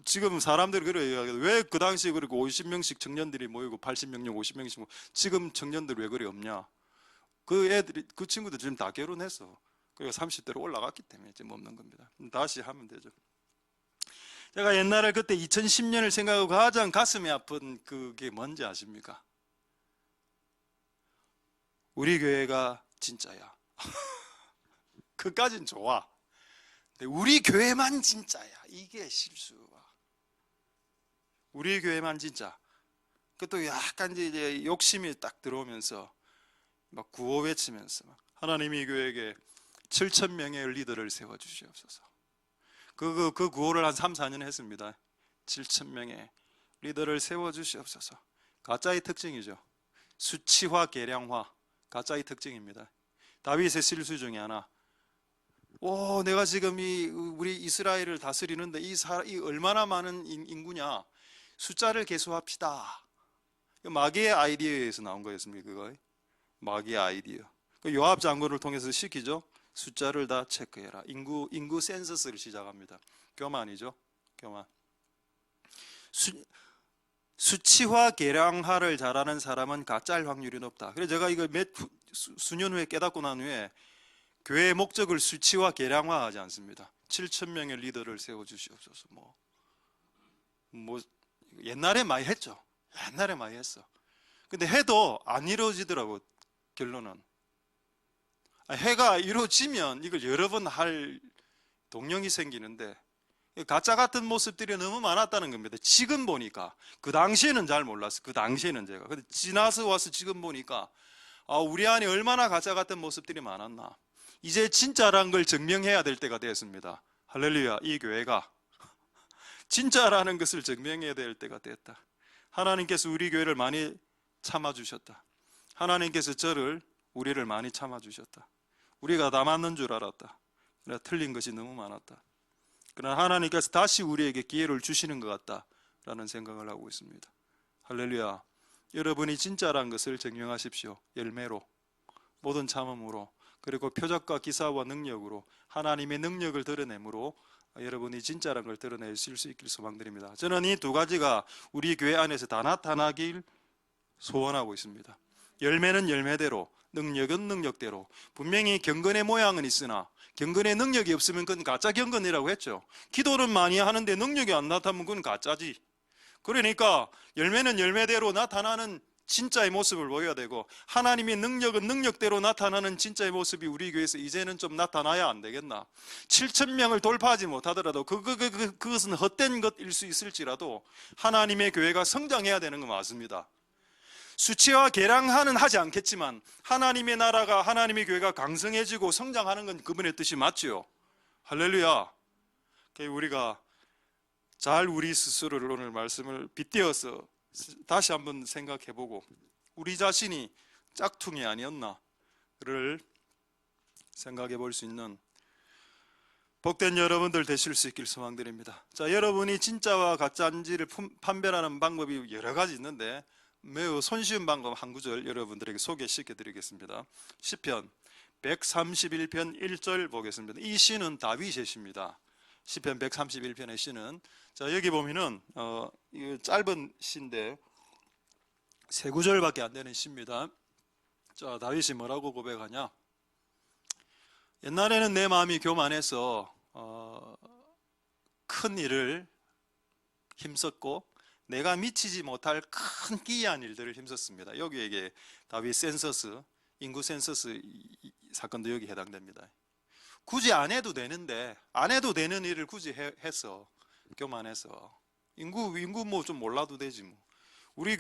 지금 사람들이 그래요. 왜 그 당시에 그렇게 50명씩 청년들이 모이고 80명, 50명씩 모이고, 지금 청년들 왜 그래 없냐? 그 친구들 지금 다 결혼했어. 그리고 30대로 올라갔기 때문에 지금 없는 겁니다. 다시 하면 되죠. 제가 옛날에 그때 2010년을 생각하고 가장 가슴이 아픈 그게 뭔지 아십니까? 우리 교회가 진짜야. 그까진 좋아. 근데 우리 교회만 진짜야. 이게 실수가. 우리 교회만 진짜. 그것도 약간 이제 욕심이 딱 들어오면서 막 구호 외치면서 하나님이 이 교회에게 7,000명의 리더를 세워주시옵소서. 그 구호를 한 3, 4년 했습니다. 7,000명의 리더를 세워주시옵소서. 가짜의 특징이죠. 수치화, 계량화. 가짜의 특징입니다. 다윗의 실수 중에 하나. 내가 지금 우리 이스라엘을 다스리는데 이 얼마나 많은 인구냐. 숫자를 계수합시다. 마귀의 아이디어에서 나온 거였습니다. 그거 마귀의 아이디어. 요압 장군을 통해서 시키죠. 숫자를 다 체크해라. 인구 센서스를 시작합니다. 교만이죠. 교만. 수치화 계량화를 잘하는 사람은 가짜일 확률이 높다. 그래서 제가 이거 수년 후에 깨닫고 난 후에 교회의 목적을 수치화 계량화하지 않습니다. 7,000명의 리더를 세워주시옵소서. 뭐 옛날에 많이 했죠. 옛날에 많이 했어. 근데 해도 안 이루어지더라고. 결론은 해가 이루어지면 이걸 여러 번 할 동력이 생기는데 가짜 같은 모습들이 너무 많았다는 겁니다. 지금 보니까. 그 당시에는 잘 몰랐어요. 그 당시에는 제가. 근데 지나서 와서 지금 보니까 우리 안에 얼마나 가짜 같은 모습들이 많았나. 이제 진짜라는 걸 증명해야 될 때가 되었습니다. 할렐루야. 이 교회가 진짜라는 것을 증명해야 될 때가 됐다. 하나님께서 우리 교회를 많이 참아주셨다. 하나님께서 우리를 많이 참아주셨다. 우리가 다 맞는 줄 알았다. 그러나 틀린 것이 너무 많았다. 그러나 하나님께서 다시 우리에게 기회를 주시는 것 같다라는 생각을 하고 있습니다. 할렐루야. 여러분이 진짜란 것을 증명하십시오. 열매로, 모든 참음으로, 그리고 표적과 기사와 능력으로, 하나님의 능력을 드러내므로 여러분이 진짜란 걸 드러내실 수 있길 소망드립니다. 저는 이 두 가지가 우리 교회 안에서 다 나타나길 소원하고 있습니다. 열매는 열매대로, 능력은 능력대로. 분명히 경건의 모양은 있으나 경건의 능력이 없으면 그건 가짜 경건이라고 했죠. 기도는 많이 하는데 능력이 안 나타나면 그건 가짜지. 그러니까 열매는 열매대로 나타나는 진짜의 모습을 보여야 되고, 하나님의 능력은 능력대로 나타나는 진짜의 모습이 우리 교회에서 이제는 좀 나타나야 안 되겠나. 7,000명을 돌파하지 못하더라도 그것은 헛된 것일 수 있을지라도 하나님의 교회가 성장해야 되는 건 맞습니다. 수치와 계량화는 하지 않겠지만 하나님의 나라가, 하나님의 교회가 강성해지고 성장하는 건 그분의 뜻이 맞지요. 할렐루야. 우리가 잘 우리 스스로를 오늘 말씀을 빗대어서 다시 한번 생각해보고 우리 자신이 짝퉁이 아니었나를 생각해 볼 수 있는 복된 여러분들 되실 수 있길 소망드립니다. 자, 여러분이 진짜와 가짜인지를 판별하는 방법이 여러 가지 있는데 매우 손쉬운 방법 한 구절 여러분들에게 소개시켜 드리겠습니다. 시편 131편 1절 보겠습니다. 이 시는 다윗의 시입니다. 시편 131편의 시는, 자, 여기 보면은 이 짧은 시인데 세 구절밖에 안 되는 시입니다. 자, 다윗이 뭐라고 고백하냐? 옛날에는 내 마음이 교만해서 큰 일을 힘썼고 내가 미치지 못할 큰 기이한 일들을 힘썼습니다. 여기에 다윗 센서스, 인구 센서스 사건도 여기 해당됩니다. 굳이 안 해도 되는데 안 해도 되는 일을 굳이 했어. 교만해서. 인구 뭐 좀 몰라도 되지 뭐. 우리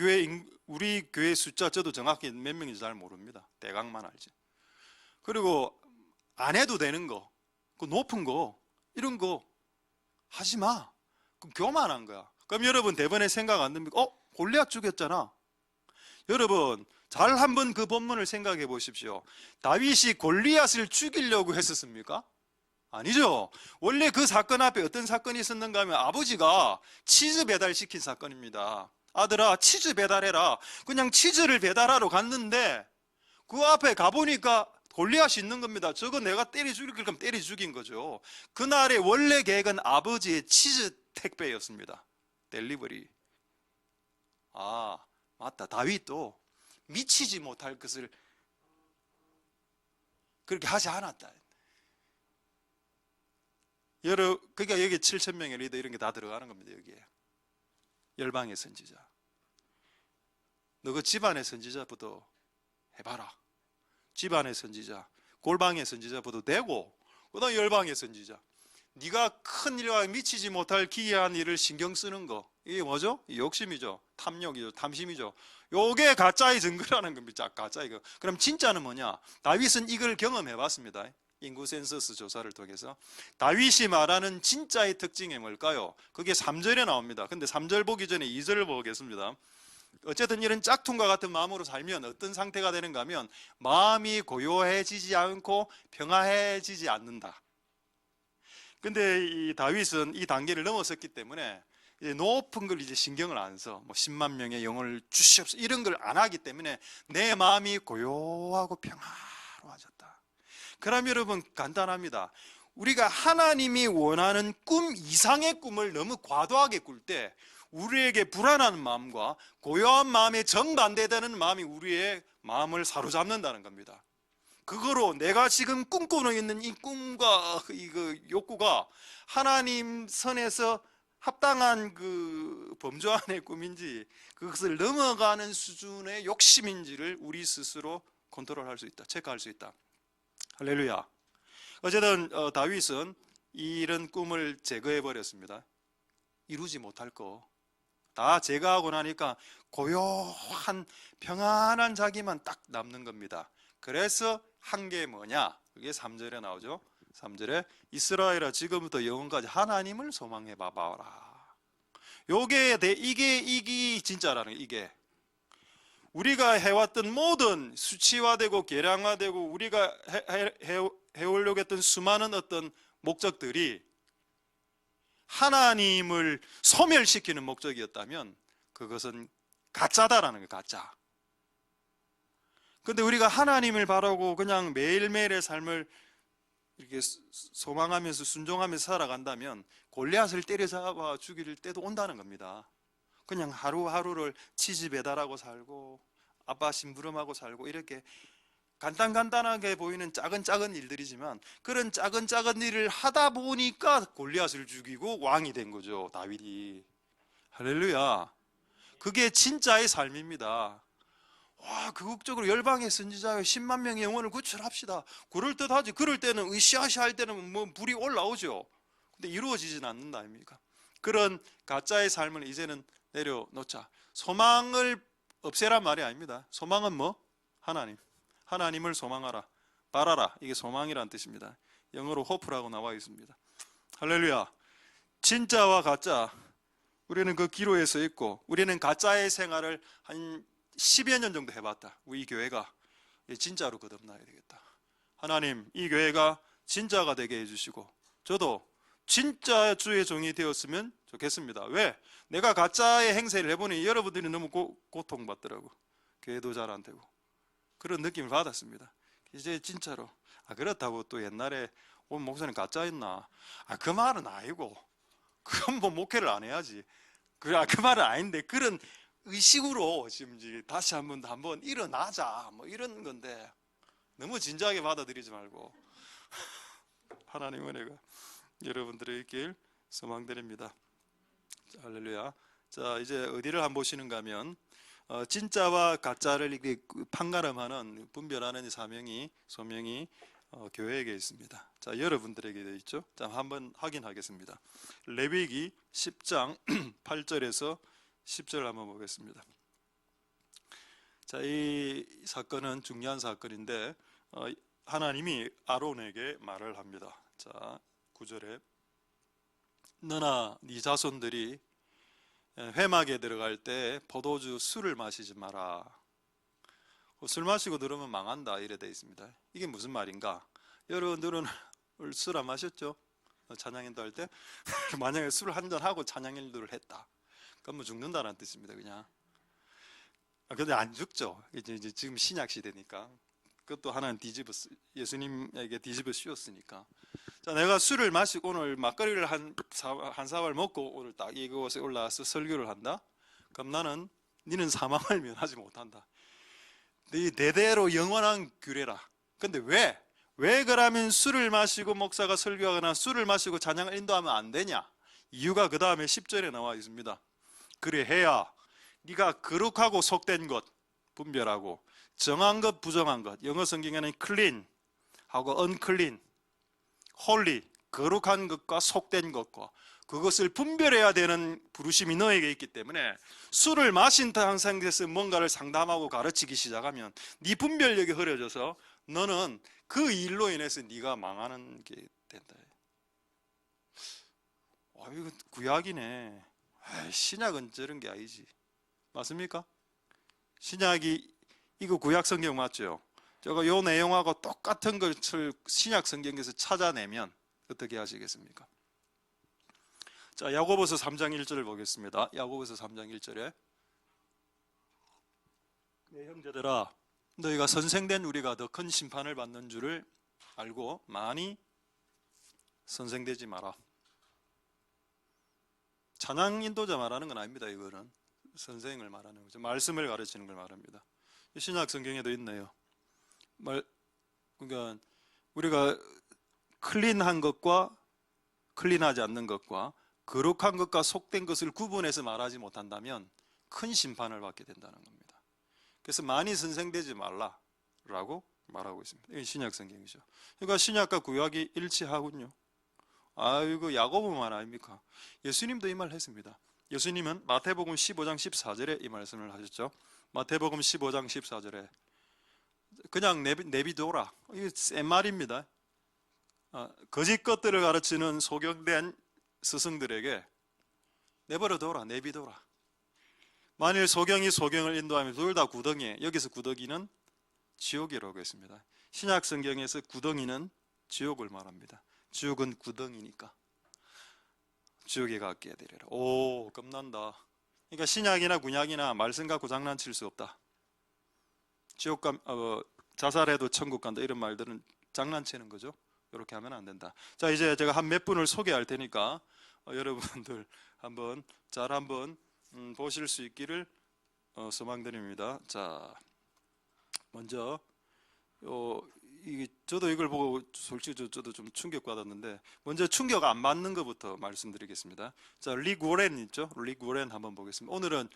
교회 숫자 저도 정확히 몇 명인지 잘 모릅니다. 대강만 알지. 그리고 안 해도 되는 거, 그 높은 거, 이런 거 하지 마. 그럼 교만한 거야. 그럼 여러분 대번에 생각 안 듭니까? 골리앗 죽였잖아. 여러분 잘 한번 그 본문을 생각해 보십시오. 다윗이 골리앗을 죽이려고 했었습니까? 아니죠. 원래 그 사건 앞에 어떤 사건이 있었는가 하면 아버지가 치즈 배달시킨 사건입니다. 아들아 치즈 배달해라. 그냥 치즈를 배달하러 갔는데 그 앞에 가보니까 골리앗이 있는 겁니다. 저거 내가 때려 죽일 거면 때려 죽인 거죠. 그날의 원래 계획은 아버지의 치즈 택배였습니다. 델리버리. 아, 맞다. 다윗도 미치지 못할 것을 그렇게 하지 않았다. 그러니까 여기 7,000명의 리더 이런 게 다 들어가는 겁니다. 여기에 열방의 선지자. 너 그 집안의 선지자부터 해봐라. 집안의 선지자, 골방의 선지자부터 되고, 그다음 열방의 선지자. 네가 큰 일과 미치지 못할 기이한 일을 신경 쓰는 거, 이게 뭐죠? 욕심이죠. 탐욕이죠. 탐심이죠. 요게 가짜의 증거라는 겁니다. 가짜의 거. 그럼 진짜는 뭐냐? 다윗은 이걸 경험해 봤습니다. 인구 센서스 조사를 통해서. 다윗이 말하는 진짜의 특징이 뭘까요? 그게 3절에 나옵니다. 근데 3절 보기 전에 2절을 보겠습니다. 어쨌든 이런 짝퉁과 같은 마음으로 살면 어떤 상태가 되는가 하면 마음이 고요해지지 않고 평화해지지 않는다. 근데 이 다윗은 이 단계를 넘어섰기 때문에 이제 높은 걸 이제 신경을 안 써. 뭐 10만 명의 영혼을 주시옵소서 이런 걸 안 하기 때문에 내 마음이 고요하고 평화로워졌다. 그럼 여러분 간단합니다. 우리가 하나님이 원하는 꿈 이상의 꿈을 너무 과도하게 꿀 때 우리에게 불안한 마음과 고요한 마음에 정반대되는 마음이 우리의 마음을 사로잡는다는 겁니다. 그거로 내가 지금 꿈꾸고 있는 이 꿈과 그 욕구가 하나님 선에서 합당한 그 범주안의 꿈인지 그것을 넘어가는 수준의 욕심인지를 우리 스스로 컨트롤할 수 있다. 체크할 수 있다. 할렐루야. 어쨌든 다윗은 이런 꿈을 제거해 버렸습니다. 이루지 못할 거 다 제거하고 나니까 고요한 평안한 자기만 딱 남는 겁니다. 그래서 한 게 뭐냐? 그게 3절에 나오죠. 3절에 이스라엘아 지금부터 영원까지 하나님을 소망해 봐봐라. 이게 진짜라는 거예요. 이게 우리가 해왔던 모든 수치화되고 계량화되고 우리가 해오려고 했던 수많은 어떤 목적들이 하나님을 소멸시키는 목적이었다면 그것은 가짜다라는 거예요. 가짜. 그런데 우리가 하나님을 바라고 그냥 매일매일의 삶을 이렇게 소망하면서 순종하면서 살아간다면 골리앗을 때려잡아 죽일 때도 온다는 겁니다. 그냥 하루하루를 치즈 배달하고 살고 아빠 심부름하고 살고 이렇게 간단하게 보이는 작은 일들이지만 그런 작은 일을 하다 보니까 골리앗을 죽이고 왕이 된 거죠. 다윗이. 할렐루야. 그게 진짜의 삶입니다. 와, 극적으로 열방의 선지자여 10만 명의 영혼을 구출합시다. 그럴듯하지. 그럴 때는 으쌰으쌰 할 때는 뭐 불이 올라오죠. 근데 이루어지진 않는다 아닙니까? 그런 가짜의 삶을 이제는 내려놓자. 소망을 없애란 말이 아닙니다. 소망은 뭐? 하나님. 하나님을 소망하라. 바라라. 이게 소망이란 뜻입니다. 영어로 hope라고 나와 있습니다. 할렐루야. 진짜와 가짜. 우리는 그 기로에 서 있고 우리는 가짜의 생활을 한 10여 년 정도 해봤다. 우리 교회가 진짜로 거듭나야 되겠다. 하나님, 이 교회가 진짜가 되게 해주시고 저도 진짜 주의 종이 되었으면 좋겠습니다. 왜? 내가 가짜의 행세를 해보니 여러분들이 너무 고통받더라고. 교회도 잘 안 되고 그런 느낌을 받았습니다. 이제 진짜로 그렇다고 또 옛날에 목사님 가짜였나? 그 말은 아니고 그건 뭐 목회를 안 해야지. 그 말은 아닌데 그런 의식으로 지금 다시 한번 일어나자 뭐 이런 건데 너무 진지하게 받아들이지 말고 하나님 은혜가 여러분들의 있길 소망드립니다. 할렐루야. 자, 이제 어디를 한번 보시는가 하면 진짜와 가짜를 이렇게 판가름하는 분별하는 사명이 소명이 교회에게 있습니다. 자, 여러분들에게 되어 있죠. 자, 한번 확인하겠습니다. 레위기 10장 8절에서 10절 한번 보겠습니다. 자, 이 사건은 중요한 사건인데 하나님이 아론에게 말을 합니다. 자, 9절에 너나 네 자손들이 회막에 들어갈 때 포도주 술을 마시지 마라. 술 마시고 들으면 망한다 이래 돼 있습니다. 이게 무슨 말인가? 여러분들은 술 안 마셨죠? 찬양인도 할 때 만약에 술을 한잔 하고 찬양인도를 했다. 그럼 뭐 죽는다는 뜻입니다. 그냥. 근데 안 죽죠. 이제 지금 신약 시대니까. 그것도 하나는 예수님에게 뒤집어 씌웠으니까. 자, 내가 술을 마시고 오늘 막걸리를 한 사발 먹고 오늘 딱 이곳에 올라와서 설교를 한다. 그럼 니는 사망을 면하지 못한다. 네 대대로 영원한 규례라. 근데 왜 그러면 술을 마시고 목사가 설교하거나 술을 마시고 찬양을 인도하면 안 되냐? 이유가 그 다음에 10절에 나와 있습니다. 그래 해야 네가 거룩하고 속된 것 분별하고 정한 것 부정한 것, 영어 성경에는 clean 하고 unclean, holy 거룩한 것과 속된 것과 그것을 분별해야 되는 부르심이 너에게 있기 때문에 술을 마신 상태에서 뭔가를 상담하고 가르치기 시작하면 네 분별력이 흐려져서 너는 그 일로 인해서 네가 망하는 게 된다. 이거 구약이네. 신약은 저런 게 아니지. 맞습니까? 신약이 이거 구약 성경 맞죠? 제가 요 내용하고 똑같은 것을 신약 성경에서 찾아내면 어떻게 하시겠습니까? 자, 야고보서 3장 1절을 보겠습니다. 야고보서 3장 1절에 내 형제들아 너희가 선생된 우리가 더 큰 심판을 받는 줄을 알고 많이 선생되지 마라. 찬양 인도자 말하는 건 아닙니다. 이거는 선생을 말하는 거죠. 말씀을 가르치는 걸 말합니다. 신약 성경에도 있네요. 그러니까 우리가 클린한 것과 클린하지 않는 것과 거룩한 것과 속된 것을 구분해서 말하지 못한다면 큰 심판을 받게 된다는 겁니다. 그래서 많이 선생되지 말라라고 말하고 있습니다. 이게 신약 성경이죠. 그러니까 신약과 구약이 일치하군요. 이거 야고보만 아닙니까? 예수님도 이 말 했습니다. 예수님은 마태복음 15장 14절에 이 말씀을 하셨죠. 마태복음 15장 14절에 그냥 내비둬라. 이게 센 말입니다. 거짓 것들을 가르치는 소경된 스승들에게 내버려둬라, 내비둬라. 만일 소경이 소경을 인도하면 둘 다 구덩이에, 여기서 구덩이는 지옥이라고 했습니다. 신약 성경에서 구덩이는 지옥을 말합니다. 지옥은 구덩이니까 지옥에 가게 되리라. 오, 겁난다. 그러니까 신약이나 구약이나 말씀 갖고 장난칠 수 없다. 지옥 자살해도 천국 간다 이런 말들은 장난치는 거죠. 이렇게 하면 안 된다. 자, 이제 제가 한 몇 분을 소개할 테니까 여러분들 한번 보실 수 있기를 소망드립니다. 자, 먼저 저도 이걸 보고 솔직히 저도 좀 충격받았는데 먼저 충격 안 받는 것부터 말씀드리겠습니다. 자, 릭 워렌 있죠? 릭 워렌 한번 보겠습니다. 오늘은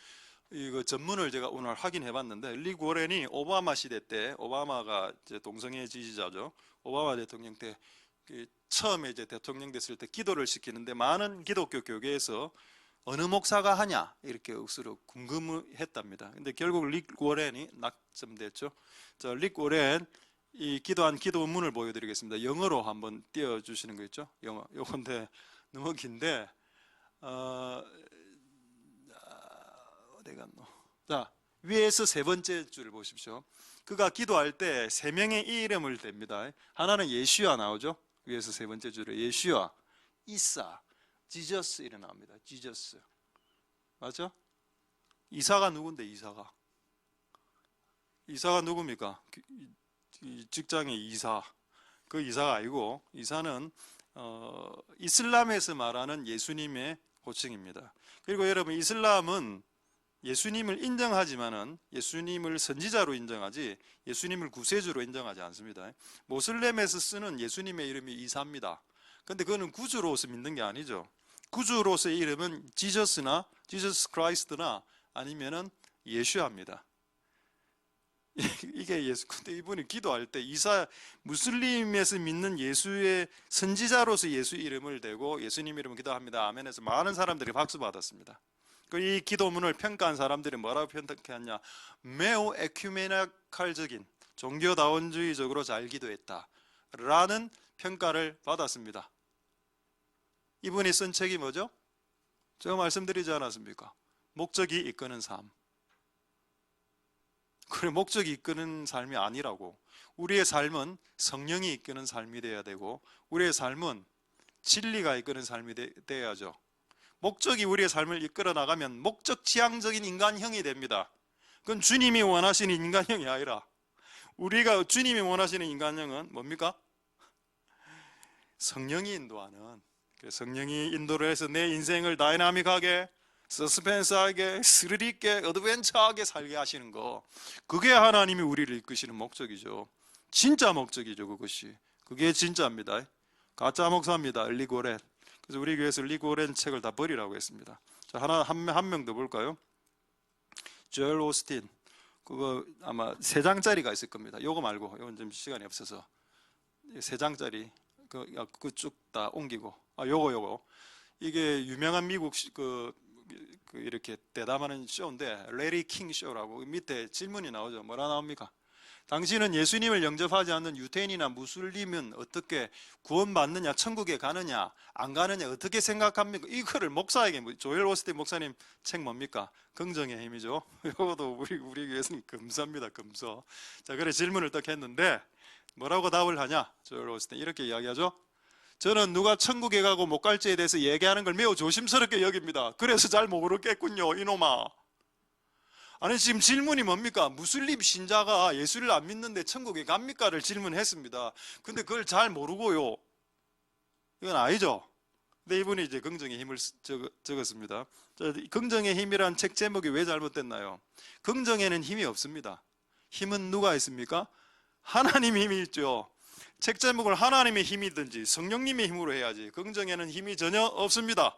이거 전문을 제가 오늘 확인해봤는데 릭 워렌이 오바마 시대 때 오바마가 이제 동성애 지지자죠. 오바마 대통령 때 처음에 이제 대통령 됐을 때 기도를 시키는데 많은 기독교 교계에서 어느 목사가 하냐 이렇게 억수로 궁금했답니다. 근데 결국 릭 워렌이 낙점됐죠. 자, 릭 워렌 이 기도한 기도문을 보여드리겠습니다. 영어로 한번 띄워주시는 거 있죠? 영어. 요건데 너무 긴데 어디 갔노? 자, 위에서 세 번째 줄을 보십시오. 그가 기도할 때 세 명의 이름을 댑니다. 하나는 예수야 나오죠? 위에서 세 번째 줄에 예수야, 이사, 지저스 이래 나옵니다. 지저스. 맞죠? 이사가 누군데 이사가? 이사가 누굽니까? 이 직장의 이사. 그 이사가 아니고 이사는 이슬람에서 말하는 예수님의 호칭입니다. 그리고 여러분 이슬람은 예수님을 인정하지만은 예수님을 선지자로 인정하지 예수님을 구세주로 인정하지 않습니다. 모슬렘에서 쓰는 예수님의 이름이 이사입니다. 근데 그거는 구주로서 믿는 게 아니죠. 구주로서의 이름은 지저스나 지저스 크라이스트나 아니면은 예수야입니다. 이게 예수. 근데 이분이 기도할 때 무슬림에서 믿는 예수의 선지자로서 예수 이름을 대고 예수님 이름을 기도합니다. 아멘에서 많은 사람들이 박수 받았습니다. 이 기도문을 평가한 사람들이 뭐라고 평가했냐? 매우 에큐메니칼적인 종교다원주의적으로 잘 기도했다 라는 평가를 받았습니다. 이분이 쓴 책이 뭐죠? 제가 말씀드리지 않았습니까? 목적이 이끄는 삶. 그래, 목적이 이끄는 삶이 아니라고. 우리의 삶은 성령이 이끄는 삶이 되어야 되고, 우리의 삶은 진리가 이끄는 삶이 되어야죠. 목적이 우리의 삶을 이끌어 나가면 목적 지향적인 인간형이 됩니다. 그건 주님이 원하시는 인간형이 아니라, 우리가 주님이 원하시는 인간형은 뭡니까? 성령이 인도하는, 성령이 인도를 해서 내 인생을 다이나믹하게, 서스펜스하게, 스릴 있게, 어드벤처하게 살게 하시는 거, 그게 하나님이 우리를 이끄시는 목적이죠. 진짜 목적이죠. 그게 진짜입니다. 가짜 목사입니다. 리고렌. 그래서 우리 교회에서 리고렌 책을 다 버리라고 했습니다. 자, 한 명 더 볼까요? 조엘 오스틴. 그거 아마 3장짜리가 있을 겁니다. 요거 말고, 이건 좀 시간이 없어서 3장짜리 그 쭉 다 옮기고, 요거 이게 유명한 미국 이렇게 대담하는 쇼인데, 레리 킹 쇼라고. 밑에 질문이 나오죠. 뭐라 나옵니까? 당신은 예수님을 영접하지 않는 유대인이나 무슬림은 어떻게 구원받느냐, 천국에 가느냐, 안 가느냐, 어떻게 생각합니까? 이거를 목사에게, 조엘 오스틴 목사님 책 뭡니까? 긍정의 힘이죠. 이것도 우리 교회에서는 금서입니다. 금서. 자, 그래 질문을 딱 했는데 뭐라고 답을 하냐? 조엘 오스틴 이렇게 이야기하죠. 저는 누가 천국에 가고 못 갈지에 대해서 얘기하는 걸 매우 조심스럽게 여깁니다. 그래서 잘 모르겠군요, 이놈아. 아니, 지금 질문이 뭡니까? 무슬림 신자가 예수를 안 믿는데 천국에 갑니까?를 질문했습니다. 근데 그걸 잘 모르고요. 이건 아니죠. 근데 이분이 이제 긍정의 힘을 적었습니다. 긍정의 힘이란 책 제목이 왜 잘못됐나요? 긍정에는 힘이 없습니다. 힘은 누가 있습니까? 하나님의 힘이 있죠. 책 제목을 하나님의 힘이든지 성령님의 힘으로 해야지. 긍정에는 힘이 전혀 없습니다.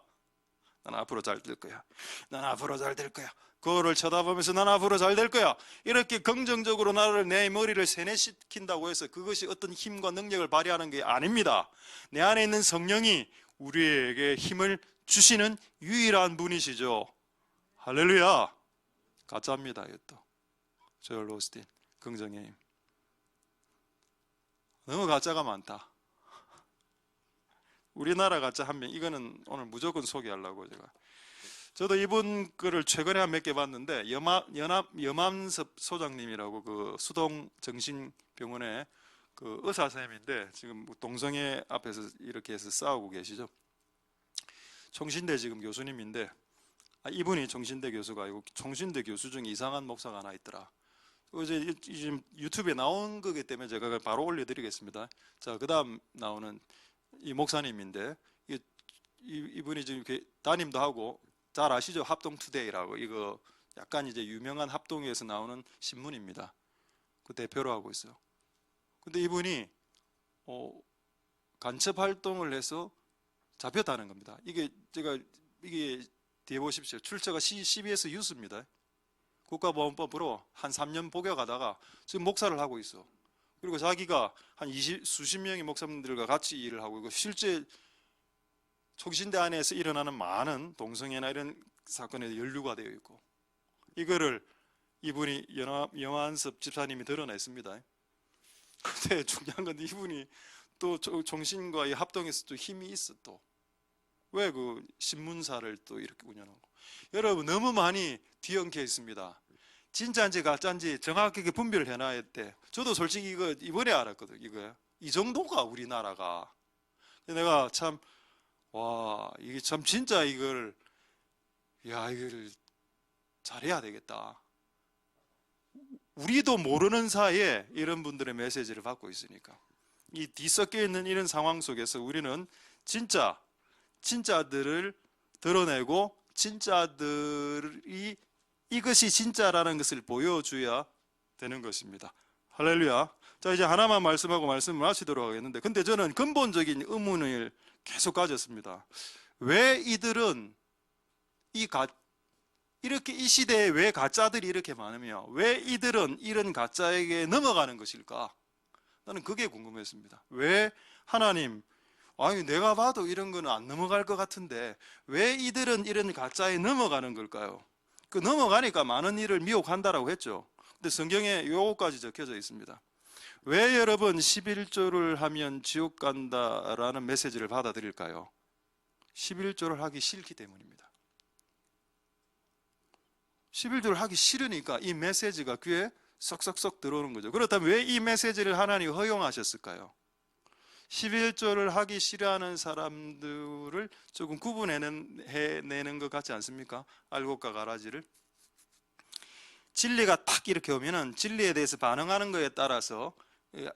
난 앞으로 잘 될 거야. 난 앞으로 잘 될 거야. 그거를 쳐다보면서 난 앞으로 잘 될 거야. 이렇게 긍정적으로 내 머리를 세뇌시킨다고 해서 그것이 어떤 힘과 능력을 발휘하는 게 아닙니다. 내 안에 있는 성령이 우리에게 힘을 주시는 유일한 분이시죠. 할렐루야. 가짜입니다. 이것도. 조엘 오스틴 긍정의 힘. 너무 가짜가 많다. 우리나라 가짜 한 명, 이거는 오늘 무조건 소개하려고 저도 이분 거를 최근에 한 몇 개 봤는데, 염암섭 소장님이라고 그 수동 정신병원의 그 의사 선생님인데, 지금 동성애 앞에서 이렇게 해서 싸우고 계시죠. 총신대 지금 교수님인데, 이분이 총신대 교수가 아니고 총신대 교수 중에 이상한 목사가 하나 있더라. 이제 지금 유튜브에 나온 거기 때문에 제가 바로 올려드리겠습니다. 자, 그 다음 나오는 이 목사님인데, 이분이 지금 이렇게 담임도 하고, 잘 아시죠? 합동투데이라고, 이거 약간 이제 유명한 합동에서 나오는 신문입니다. 그 대표로 하고 있어요. 근데 이분이 간첩 활동을 해서 잡혔다는 겁니다. 이게 뒤에 보십시오. 출처가 CBS 뉴스입니다. 국가보안법으로 한 3년 복역하다가 지금 목사를 하고 있어. 그리고 자기가 한 수십 명의 목사님들과 같이 일을 하고 있고, 실제 총신대 안에서 일어나는 많은 동성애나 이런 사건에 연루가 되어 있고, 이거를 이분이 염한섭 집사님이 드러냈습니다. 근데 중요한 건 이분이 또 총신과 이 합동에서 또 힘이 있어. 또 왜 그 신문사를 또 이렇게 운영하고. 여러분, 너무 많이 뒤엉켜 있습니다. 진짜인지 가짜인지 정확하게 분별을 해놔야 돼. 저도 솔직히 이거 이번에 알았거든. 이거 이 정도가 우리나라가. 내가 참, 와, 이게 참 진짜 이걸 잘해야 되겠다. 우리도 모르는 사이에 이런 분들의 메시지를 받고 있으니까. 이 뒤섞여 있는 이런 상황 속에서 우리는 진짜들을 드러내고, 진짜들이 이것이 진짜라는 것을 보여줘야 되는 것입니다. 할렐루야. 자, 이제 하나만 말씀하고 말씀을 마치도록 하겠는데, 근데 저는 근본적인 의문을 계속 가졌습니다. 왜 이들은 이렇게 이 시대에 왜 가짜들이 이렇게 많으며 왜 이들은 이런 가짜에게 넘어가는 것일까? 나는 그게 궁금했습니다. 왜 하나님, 아니 내가 봐도 이런 거는 안 넘어갈 것 같은데 왜 이들은 이런 가짜에 넘어가는 걸까요? 그 넘어가니까 많은 일을 미혹한다라고 했죠. 근데 성경에 요거까지 적혀져 있습니다. 왜 여러분 11조를 하면 지옥 간다라는 메시지를 받아들일까요? 11조를 하기 싫기 때문입니다. 11조를 하기 싫으니까 이 메시지가 귀에 쏙쏙쏙 들어오는 거죠. 그렇다면 왜 이 메시지를 하나님이 허용하셨을까요? 11조를 하기 싫어하는 사람들을 조금 구분해내는 것 같지 않습니까? 알곡과 가라지를. 진리가 탁 이렇게 오면은 진리에 대해서 반응하는 거에 따라서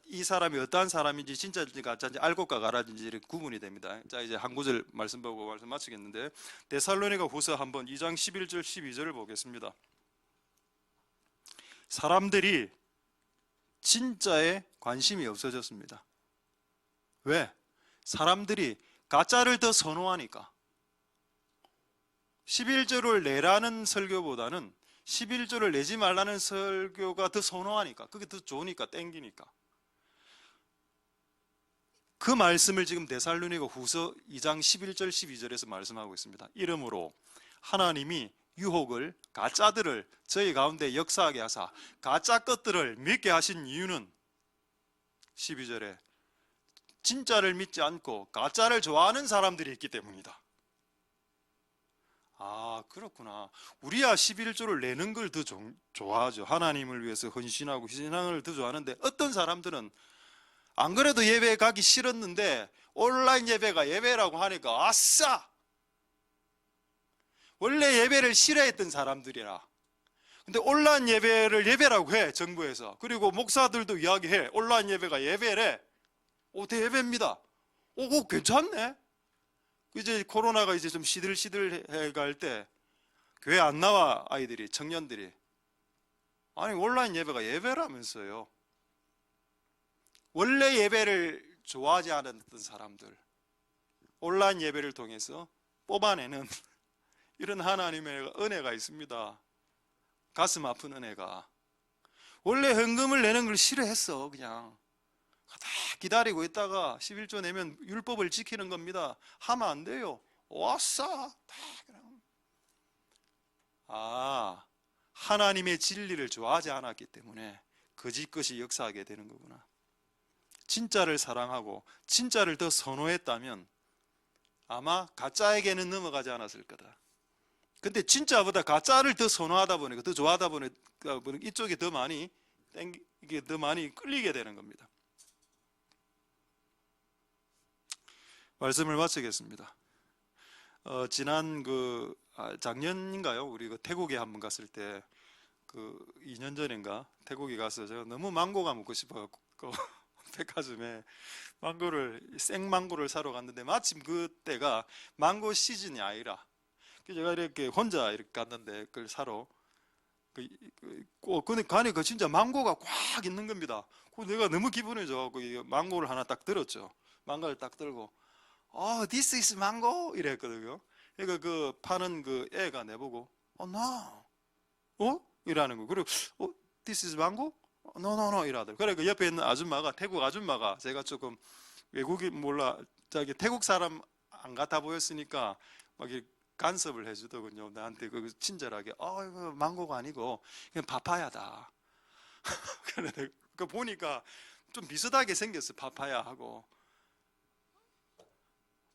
이 사람이 어떠한 사람인지 진짜인지 가짜인지 알곡과 가라지인지 이렇게 구분이 됩니다. 자, 이제 한 구절 말씀 보고 말씀 마치겠는데, 데살로니가 후서 한번 2장 11절 12절을 보겠습니다. 사람들이 진짜에 관심이 없어졌습니다. 왜? 사람들이 가짜를 더 선호하니까. 11조를 내라는 설교보다는 11조를 내지 말라는 설교가 더 선호하니까, 그게 더 좋으니까, 땡기니까. 그 말씀을 지금 데살로니가 후서 2장 11절 12절에서 말씀하고 있습니다. 이러므로 하나님이 유혹을, 가짜들을 저희 가운데 역사하게 하사 가짜 것들을 믿게 하신 이유는 12절에 진짜를 믿지 않고 가짜를 좋아하는 사람들이 있기 때문이다. 아, 그렇구나. 우리야 11조를 내는 걸 더 좋아하죠. 하나님을 위해서 헌신하고 신앙을 더 좋아하는데, 어떤 사람들은 안 그래도 예배 가기 싫었는데 온라인 예배가 예배라고 하니까 아싸! 원래 예배를 싫어했던 사람들이라. 근데 온라인 예배를 예배라고 해, 정부에서. 그리고 목사들도 이야기해. 온라인 예배가 예배래. 대예배입니다. 그거 괜찮네. 이제 코로나가 이제 좀 시들시들해 갈 때 교회 안 나와, 아이들이, 청년들이. 아니, 온라인 예배가 예배라면서요. 원래 예배를 좋아하지 않았던 사람들, 온라인 예배를 통해서 뽑아내는 이런 하나님의 은혜가 있습니다. 가슴 아픈 은혜가. 원래 헌금을 내는 걸 싫어했어. 그냥 다 기다리고 있다가 11조 내면 율법을 지키는 겁니다. 하면 안 돼요. 왔어. 하나님의 진리를 좋아하지 않았기 때문에 거짓 것이 역사하게 되는 거구나. 진짜를 사랑하고 진짜를 더 선호했다면 아마 가짜에게는 넘어가지 않았을 거다. 근데 진짜보다 가짜를 더 선호하다 보니까, 더 좋아하다 보니까 이쪽에 더 많이 이게 더 많이 끌리게 되는 겁니다. 말씀을 마치겠습니다. 지난 작년인가요? 우리 태국에 한번 갔을 때 2년 전인가 태국에 가서 제가 너무 망고가 먹고 싶어갖고 백화점에 생망고를 사러 갔는데 마침 그때가 망고 시즌이 아니라, 제가 이렇게 혼자 이렇게 갔는데 그걸 사러 근데 가니까 진짜 망고가 꽉 있는 겁니다. 내가 너무 기분이 좋아갖고 망고를 하나 딱 들었죠. 망고를 딱 들고 this is mango 이랬거든요. 그러니까 그 파는 그 애가 내보고 no 이라는 거. 그리고 this is mango? no 이라더라고요. 그러니까 옆에 있는 아줌마가, 태국 아줌마가, 제가 조금 외국인 몰라 자기 태국 사람 안 같아 보였으니까 막 간섭을 해주더군요. 나한테 친절하게 이거 망고가 아니고 그냥 파파야다. 그래 보니까 좀 비슷하게 생겼어. 파파야하고.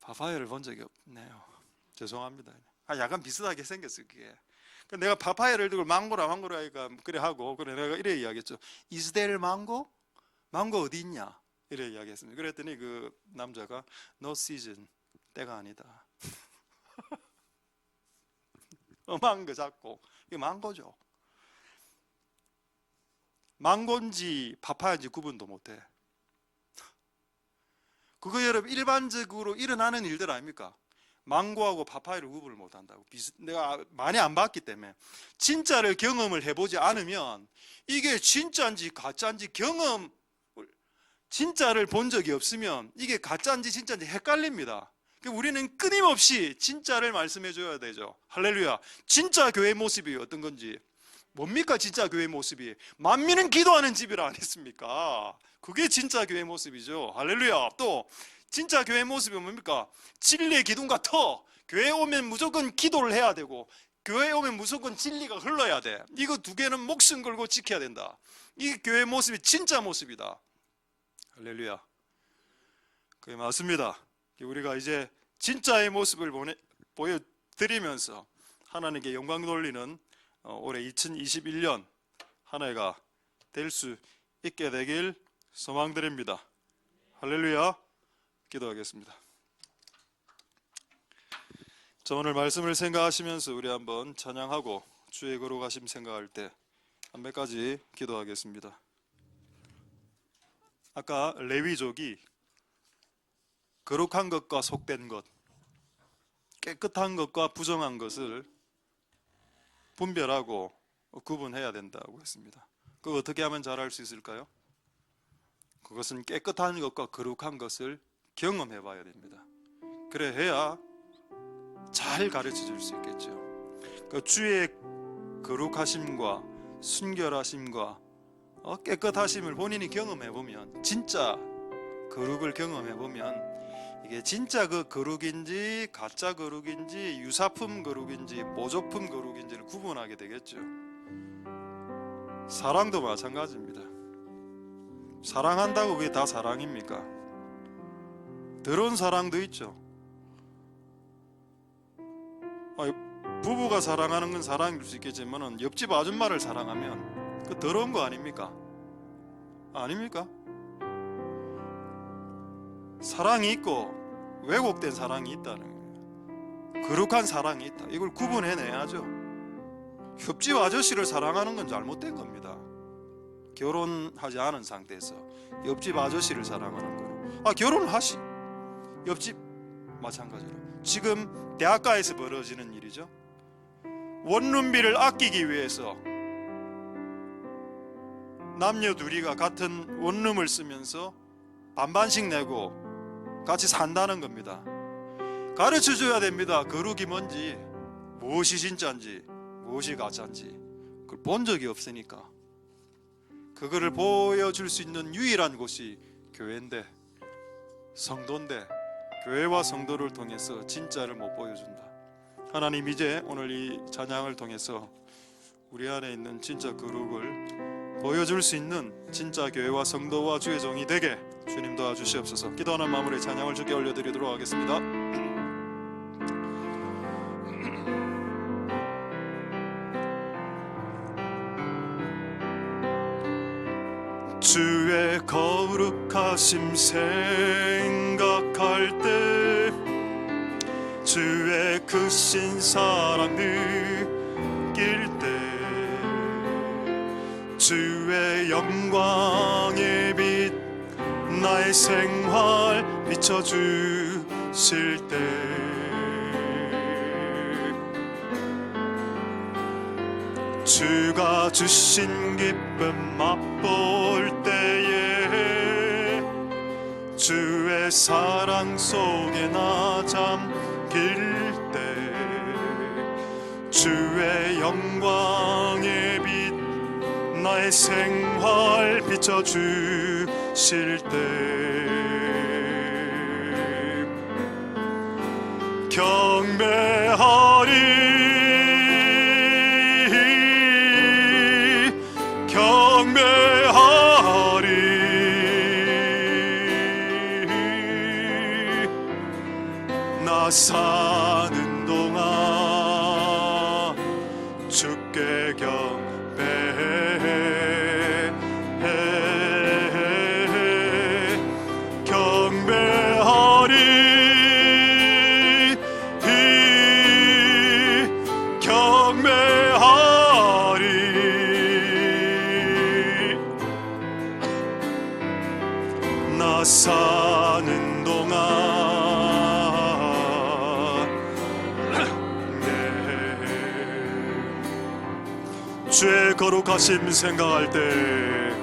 파파야를 본 적이 없네요. 죄송합니다. 약간 비슷하게 생겼어요, 그게. 내가 파파야를 들고 망고라 하니까 그래 하고, 그래 내가 이래 이야기했죠. Is there mango? 망고 어디 있냐? 이래 이야기했습니다. 그랬더니 그 남자가 No season, 때가 아니다. 엄한 거 잡고, 이게 망고죠. 망고인지 파파야인지 구분도 못해. 그거 여러분 일반적으로 일어나는 일들 아닙니까? 망고하고 파파야를 구분을 못한다고. 내가 많이 안 봤기 때문에. 진짜를 경험을 해보지 않으면 이게 진짜인지 가짜인지 진짜를 본 적이 없으면 이게 가짜인지 진짜인지 헷갈립니다. 우리는 끊임없이 진짜를 말씀해 줘야 되죠. 할렐루야. 진짜 교회 모습이 어떤 건지. 뭡니까 진짜 교회 모습이? 만민은 기도하는 집이라 안 했습니까? 그게 진짜 교회 모습이죠. 할렐루야. 또 진짜 교회 모습이 뭡니까? 진리의 기둥 같아. 교회 오면 무조건 기도를 해야 되고, 교회 오면 무조건 진리가 흘러야 돼. 이거 두 개는 목숨 걸고 지켜야 된다. 이 교회 모습이 진짜 모습이다. 할렐루야. 그게 맞습니다. 우리가 이제 진짜의 모습을 보여드리면서 하나님께 영광 돌리는 올해 2021년 한 해가 될 수 있게 되길 소망드립니다. 할렐루야. 기도하겠습니다. 자, 오늘 말씀을 생각하시면서 우리 한번 찬양하고 주의 거룩하심 생각할 때 한 몇 가지 기도하겠습니다. 아까 레위족이 거룩한 것과 속된 것, 깨끗한 것과 부정한 것을 분별하고 구분해야 된다고 했습니다. 그거 어떻게 하면 잘할 수 있을까요? 그것은 깨끗한 것과 거룩한 것을 경험해 봐야 됩니다. 그래 해야 잘 가르쳐 줄 수 있겠죠. 그 주의 거룩하심과 순결하심과 깨끗하심을 본인이 경험해 보면, 진짜 거룩을 경험해 보면 이게 진짜 그 거룩인지 가짜 거룩인지 유사품 거룩인지 모조품 거룩인지를 구분하게 되겠죠. 사랑도 마찬가지입니다. 사랑한다고 그게 다 사랑입니까? 더러운 사랑도 있죠. 부부가 사랑하는 건 사랑일 수 있겠지만 옆집 아줌마를 사랑하면 그 더러운 거 아닙니까? 아닙니까? 사랑이 있고 왜곡된 사랑이 있다는 거예요. 거룩한 사랑이 있다. 이걸 구분해내야죠. 옆집 아저씨를 사랑하는 건 잘못된 겁니다. 결혼하지 않은 상태에서 옆집 아저씨를 사랑하는 거예요. 결혼하시. 옆집 마찬가지로 지금 대학가에서 벌어지는 일이죠. 원룸비를 아끼기 위해서 남녀 둘이가 같은 원룸을 쓰면서 반반씩 내고 같이 산다는 겁니다. 가르쳐 줘야 됩니다. 거룩이 뭔지, 무엇이 진짜인지, 무엇이 가짜인지. 그걸 본 적이 없으니까. 그거를 보여줄 수 있는 유일한 곳이 교회인데, 성도인데, 교회와 성도를 통해서 진짜를 못 보여준다. 하나님, 이제 오늘 이 찬양을 통해서 우리 안에 있는 진짜 거룩을 보여줄 수 있는 진짜 교회와 성도와 주의 종이 되게 주님 도와주시옵소서. 기도하는 마음으로 찬양을 주께 올려드리도록 하겠습니다. 주의 거룩하심 생각할 때, 주의 크신 사랑 느낄 때, 주의 영광의 빛 나의 생활 비춰주실 때, 주가 주신 기쁨 맛볼 때에, 주의 사랑 속에 나 잠길 때, 주의 영광의 빛 나의 생활 비춰주실 때, 경배하리 나 사는 동안 주께 경배해, 경배하리 경배하리. 나 사는 동안 주의 거룩하심 생각할 때,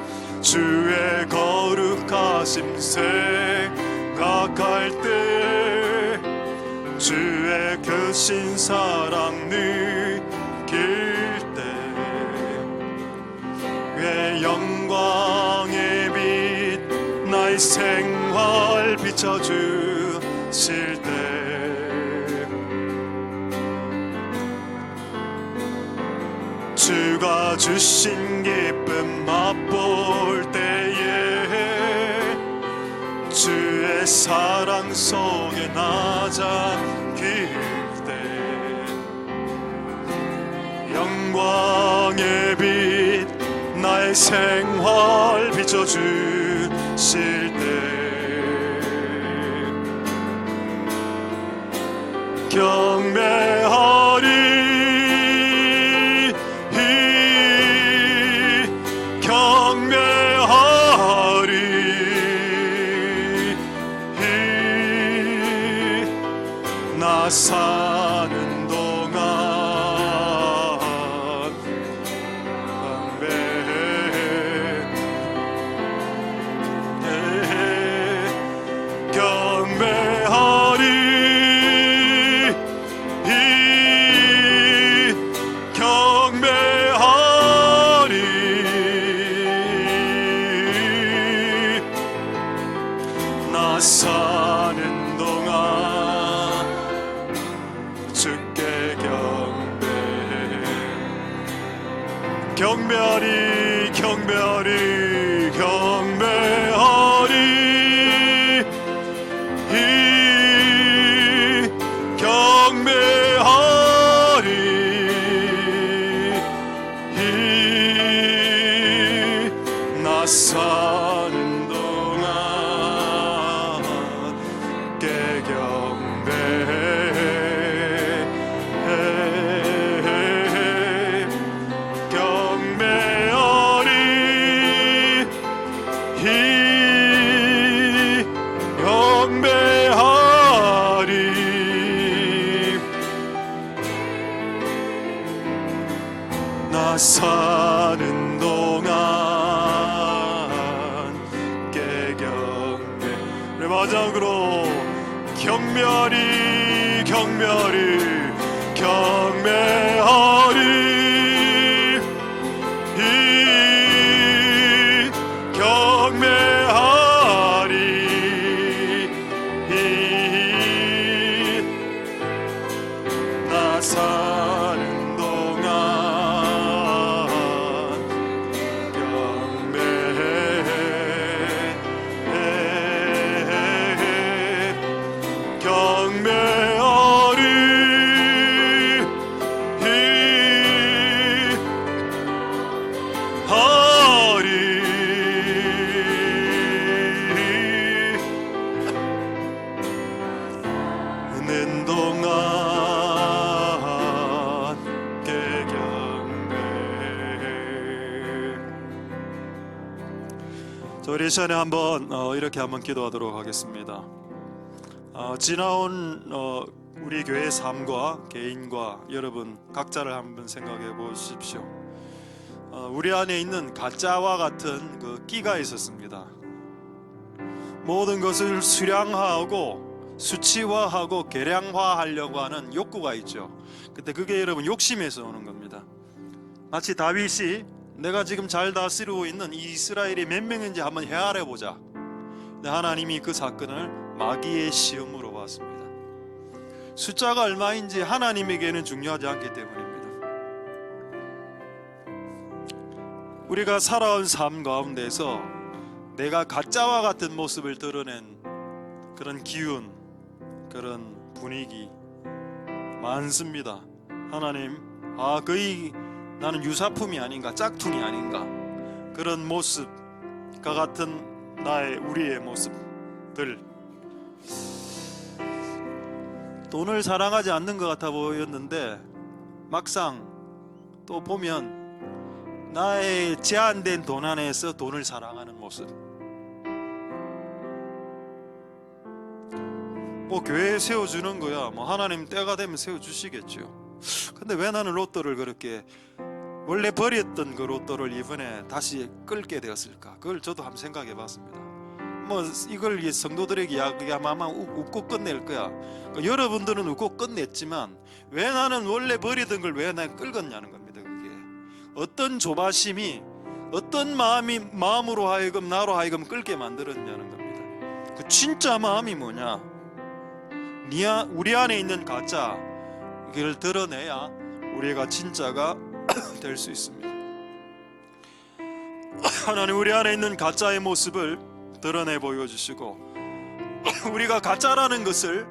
주의 거룩하심 생각할 때, 주의 크신 사랑 느낄 때 그의 영광의 빛 나의 생활 비춰주실 때 주가 주신 기쁨 맛볼 때에 주의 사랑 속에 나 잠길 때 영광의 빛 나의 생활 비춰주실 때 경배하리 나 사는 동안 경배하리 경배하리 나 사는 동안 주께 경배하리 경배하리 경배하리 경배하리 나 사는 동안 께 나 사는 동안 께 경배 네, 마지막으로 경배하리 경배하리 경배하리 경배하리 나 사는 동안 는 동안 께 경배. 자, 우리 이 시간에 한번 이렇게 한번 기도하도록 하겠습니다. 지나온 우리 교회의 삶과 개인과 여러분 각자를 한번 생각해 보십시오. 우리 안에 있는 가짜와 같은 그 끼가 있었습니다. 모든 것을 수량화하고 수치화하고 계량화하려고 하는 욕구가 있죠. 근데 그게 여러분 욕심에서 오는 겁니다. 마치 다윗이 내가 지금 잘 다스리고 있는 이 이스라엘이 몇 명인지 한번 헤아려 보자. 근데 하나님이 그 사건을 마귀의 시험으로 봤습니다. 숫자가 얼마인지 하나님에게는 중요하지 않기 때문입니다. 우리가 살아온 삶 가운데서 내가 가짜와 같은 모습을 드러낸 그런 기운, 그런 분위기 많습니다. 하나님, 거의 나는 유사품이 아닌가, 짝퉁이 아닌가, 그런 모습과 같은 우리의 모습들, 돈을 사랑하지 않는 것 같아 보였는데 막상 또 보면 나의 제한된 돈 안에서 돈을 사랑하는 모습. 뭐 교회에 세워주는 거야 뭐 하나님 때가 되면 세워주시겠죠. 근데 왜 나는 로또를 그렇게 원래 버렸던 그 로또를 이번에 다시 끌게 되었을까? 그걸 저도 한번 생각해 봤습니다. 뭐 이걸 이 성도들에게 이야기하면 아마 웃고 끝낼 거야. 그러니까 여러분들은 웃고 끝냈지만 왜 나는 원래 버리던 걸 왜 난 끌었냐는 겁니다. 그게 어떤 조바심이 어떤 마음으로 하여금 나로 하여금 끌게 만들었냐는 겁니다. 그 진짜 마음이 뭐냐? 우리 안에 있는 가짜 이걸 드러내야 우리가 진짜가 될 수 있습니다. 하나님 우리 안에 있는 가짜의 모습을 드러내 보여주시고 우리가 가짜라는 것을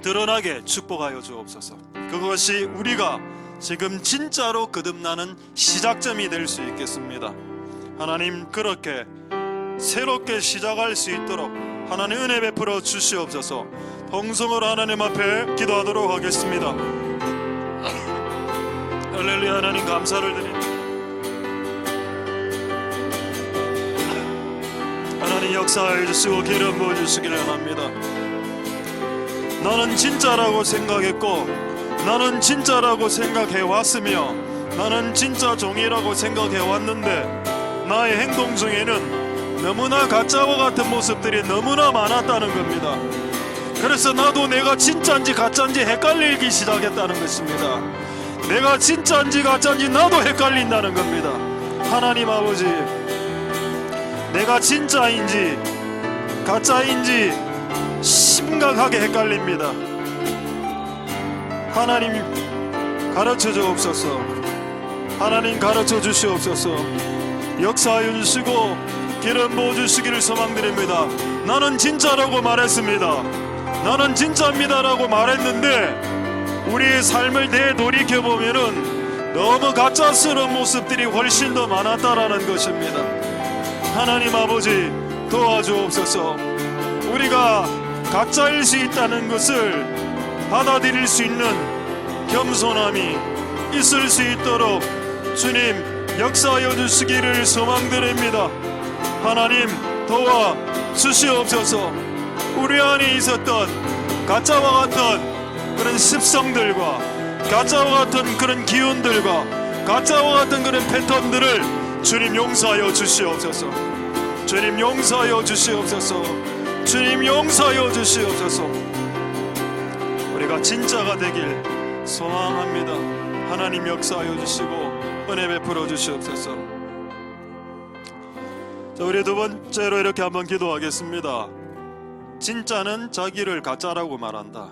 드러나게 축복하여 주옵소서. 그것이 우리가 지금 진짜로 거듭나는 시작점이 될 수 있겠습니다. 하나님 그렇게 새롭게 시작할 수 있도록 하나님 은혜 베풀어 주시옵소서. 통성으로 하나님 앞에 기도하도록 하겠습니다. 할렐루야. 하나님 감사를 드립니다. 하나님 역사해 주시고 기름 부어 주시기를 원합니다. 나는 진짜라고 생각했고 나는 진짜라고 생각해 왔으며 나는 진짜 종이라고 생각해 왔는데 나의 행동 중에는 너무나 가짜와 같은 모습들이 너무나 많았다는 겁니다. 그래서 나도 내가 진짜인지 가짜인지 헷갈리기 시작했다는 것입니다. 내가 진짜인지 가짜인지 나도 헷갈린다는 겁니다. 하나님 아버지, 내가 진짜인지 가짜인지 심각하게 헷갈립니다. 하나님 가르쳐 주옵소서. 하나님 가르쳐 주시옵소서. 역사하여 주시고 기름 부어 주시기를 소망드립니다. 나는 진짜라고 말했습니다. 나는 진짜입니다라고 말했는데 우리의 삶을 되돌이켜보면은 너무 가짜스러운 모습들이 훨씬 더 많았다라는 것입니다. 하나님 아버지 도와주옵소서. 우리가 가짜일 수 있다는 것을 받아들일 수 있는 겸손함이 있을 수 있도록 주님 역사하여 주시기를 소망드립니다. 하나님 도와 주시옵소서. 우리 안에 있었던 가짜와 같은 그런 습성들과 가짜와 같은 그런 기운들과 가짜와 같은 그런 패턴들을 주님 용서하여 주시옵소서. 주님 용서하여 주시옵소서. 주님 용서하여 주시옵소서. 우리가 진짜가 되길 소망합니다. 하나님 역사하여 주시고 은혜 베풀어 주시옵소서. 자, 우리 두 번째로 이렇게 한번 기도하겠습니다. 진짜는 자기를 가짜라고 말한다.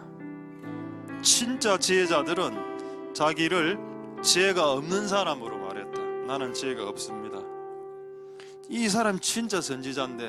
진짜 지혜자들은 자기를 지혜가 없는 사람으로 말했다. 나는 지혜가 없습니다. 이 사람 진짜 선지자인데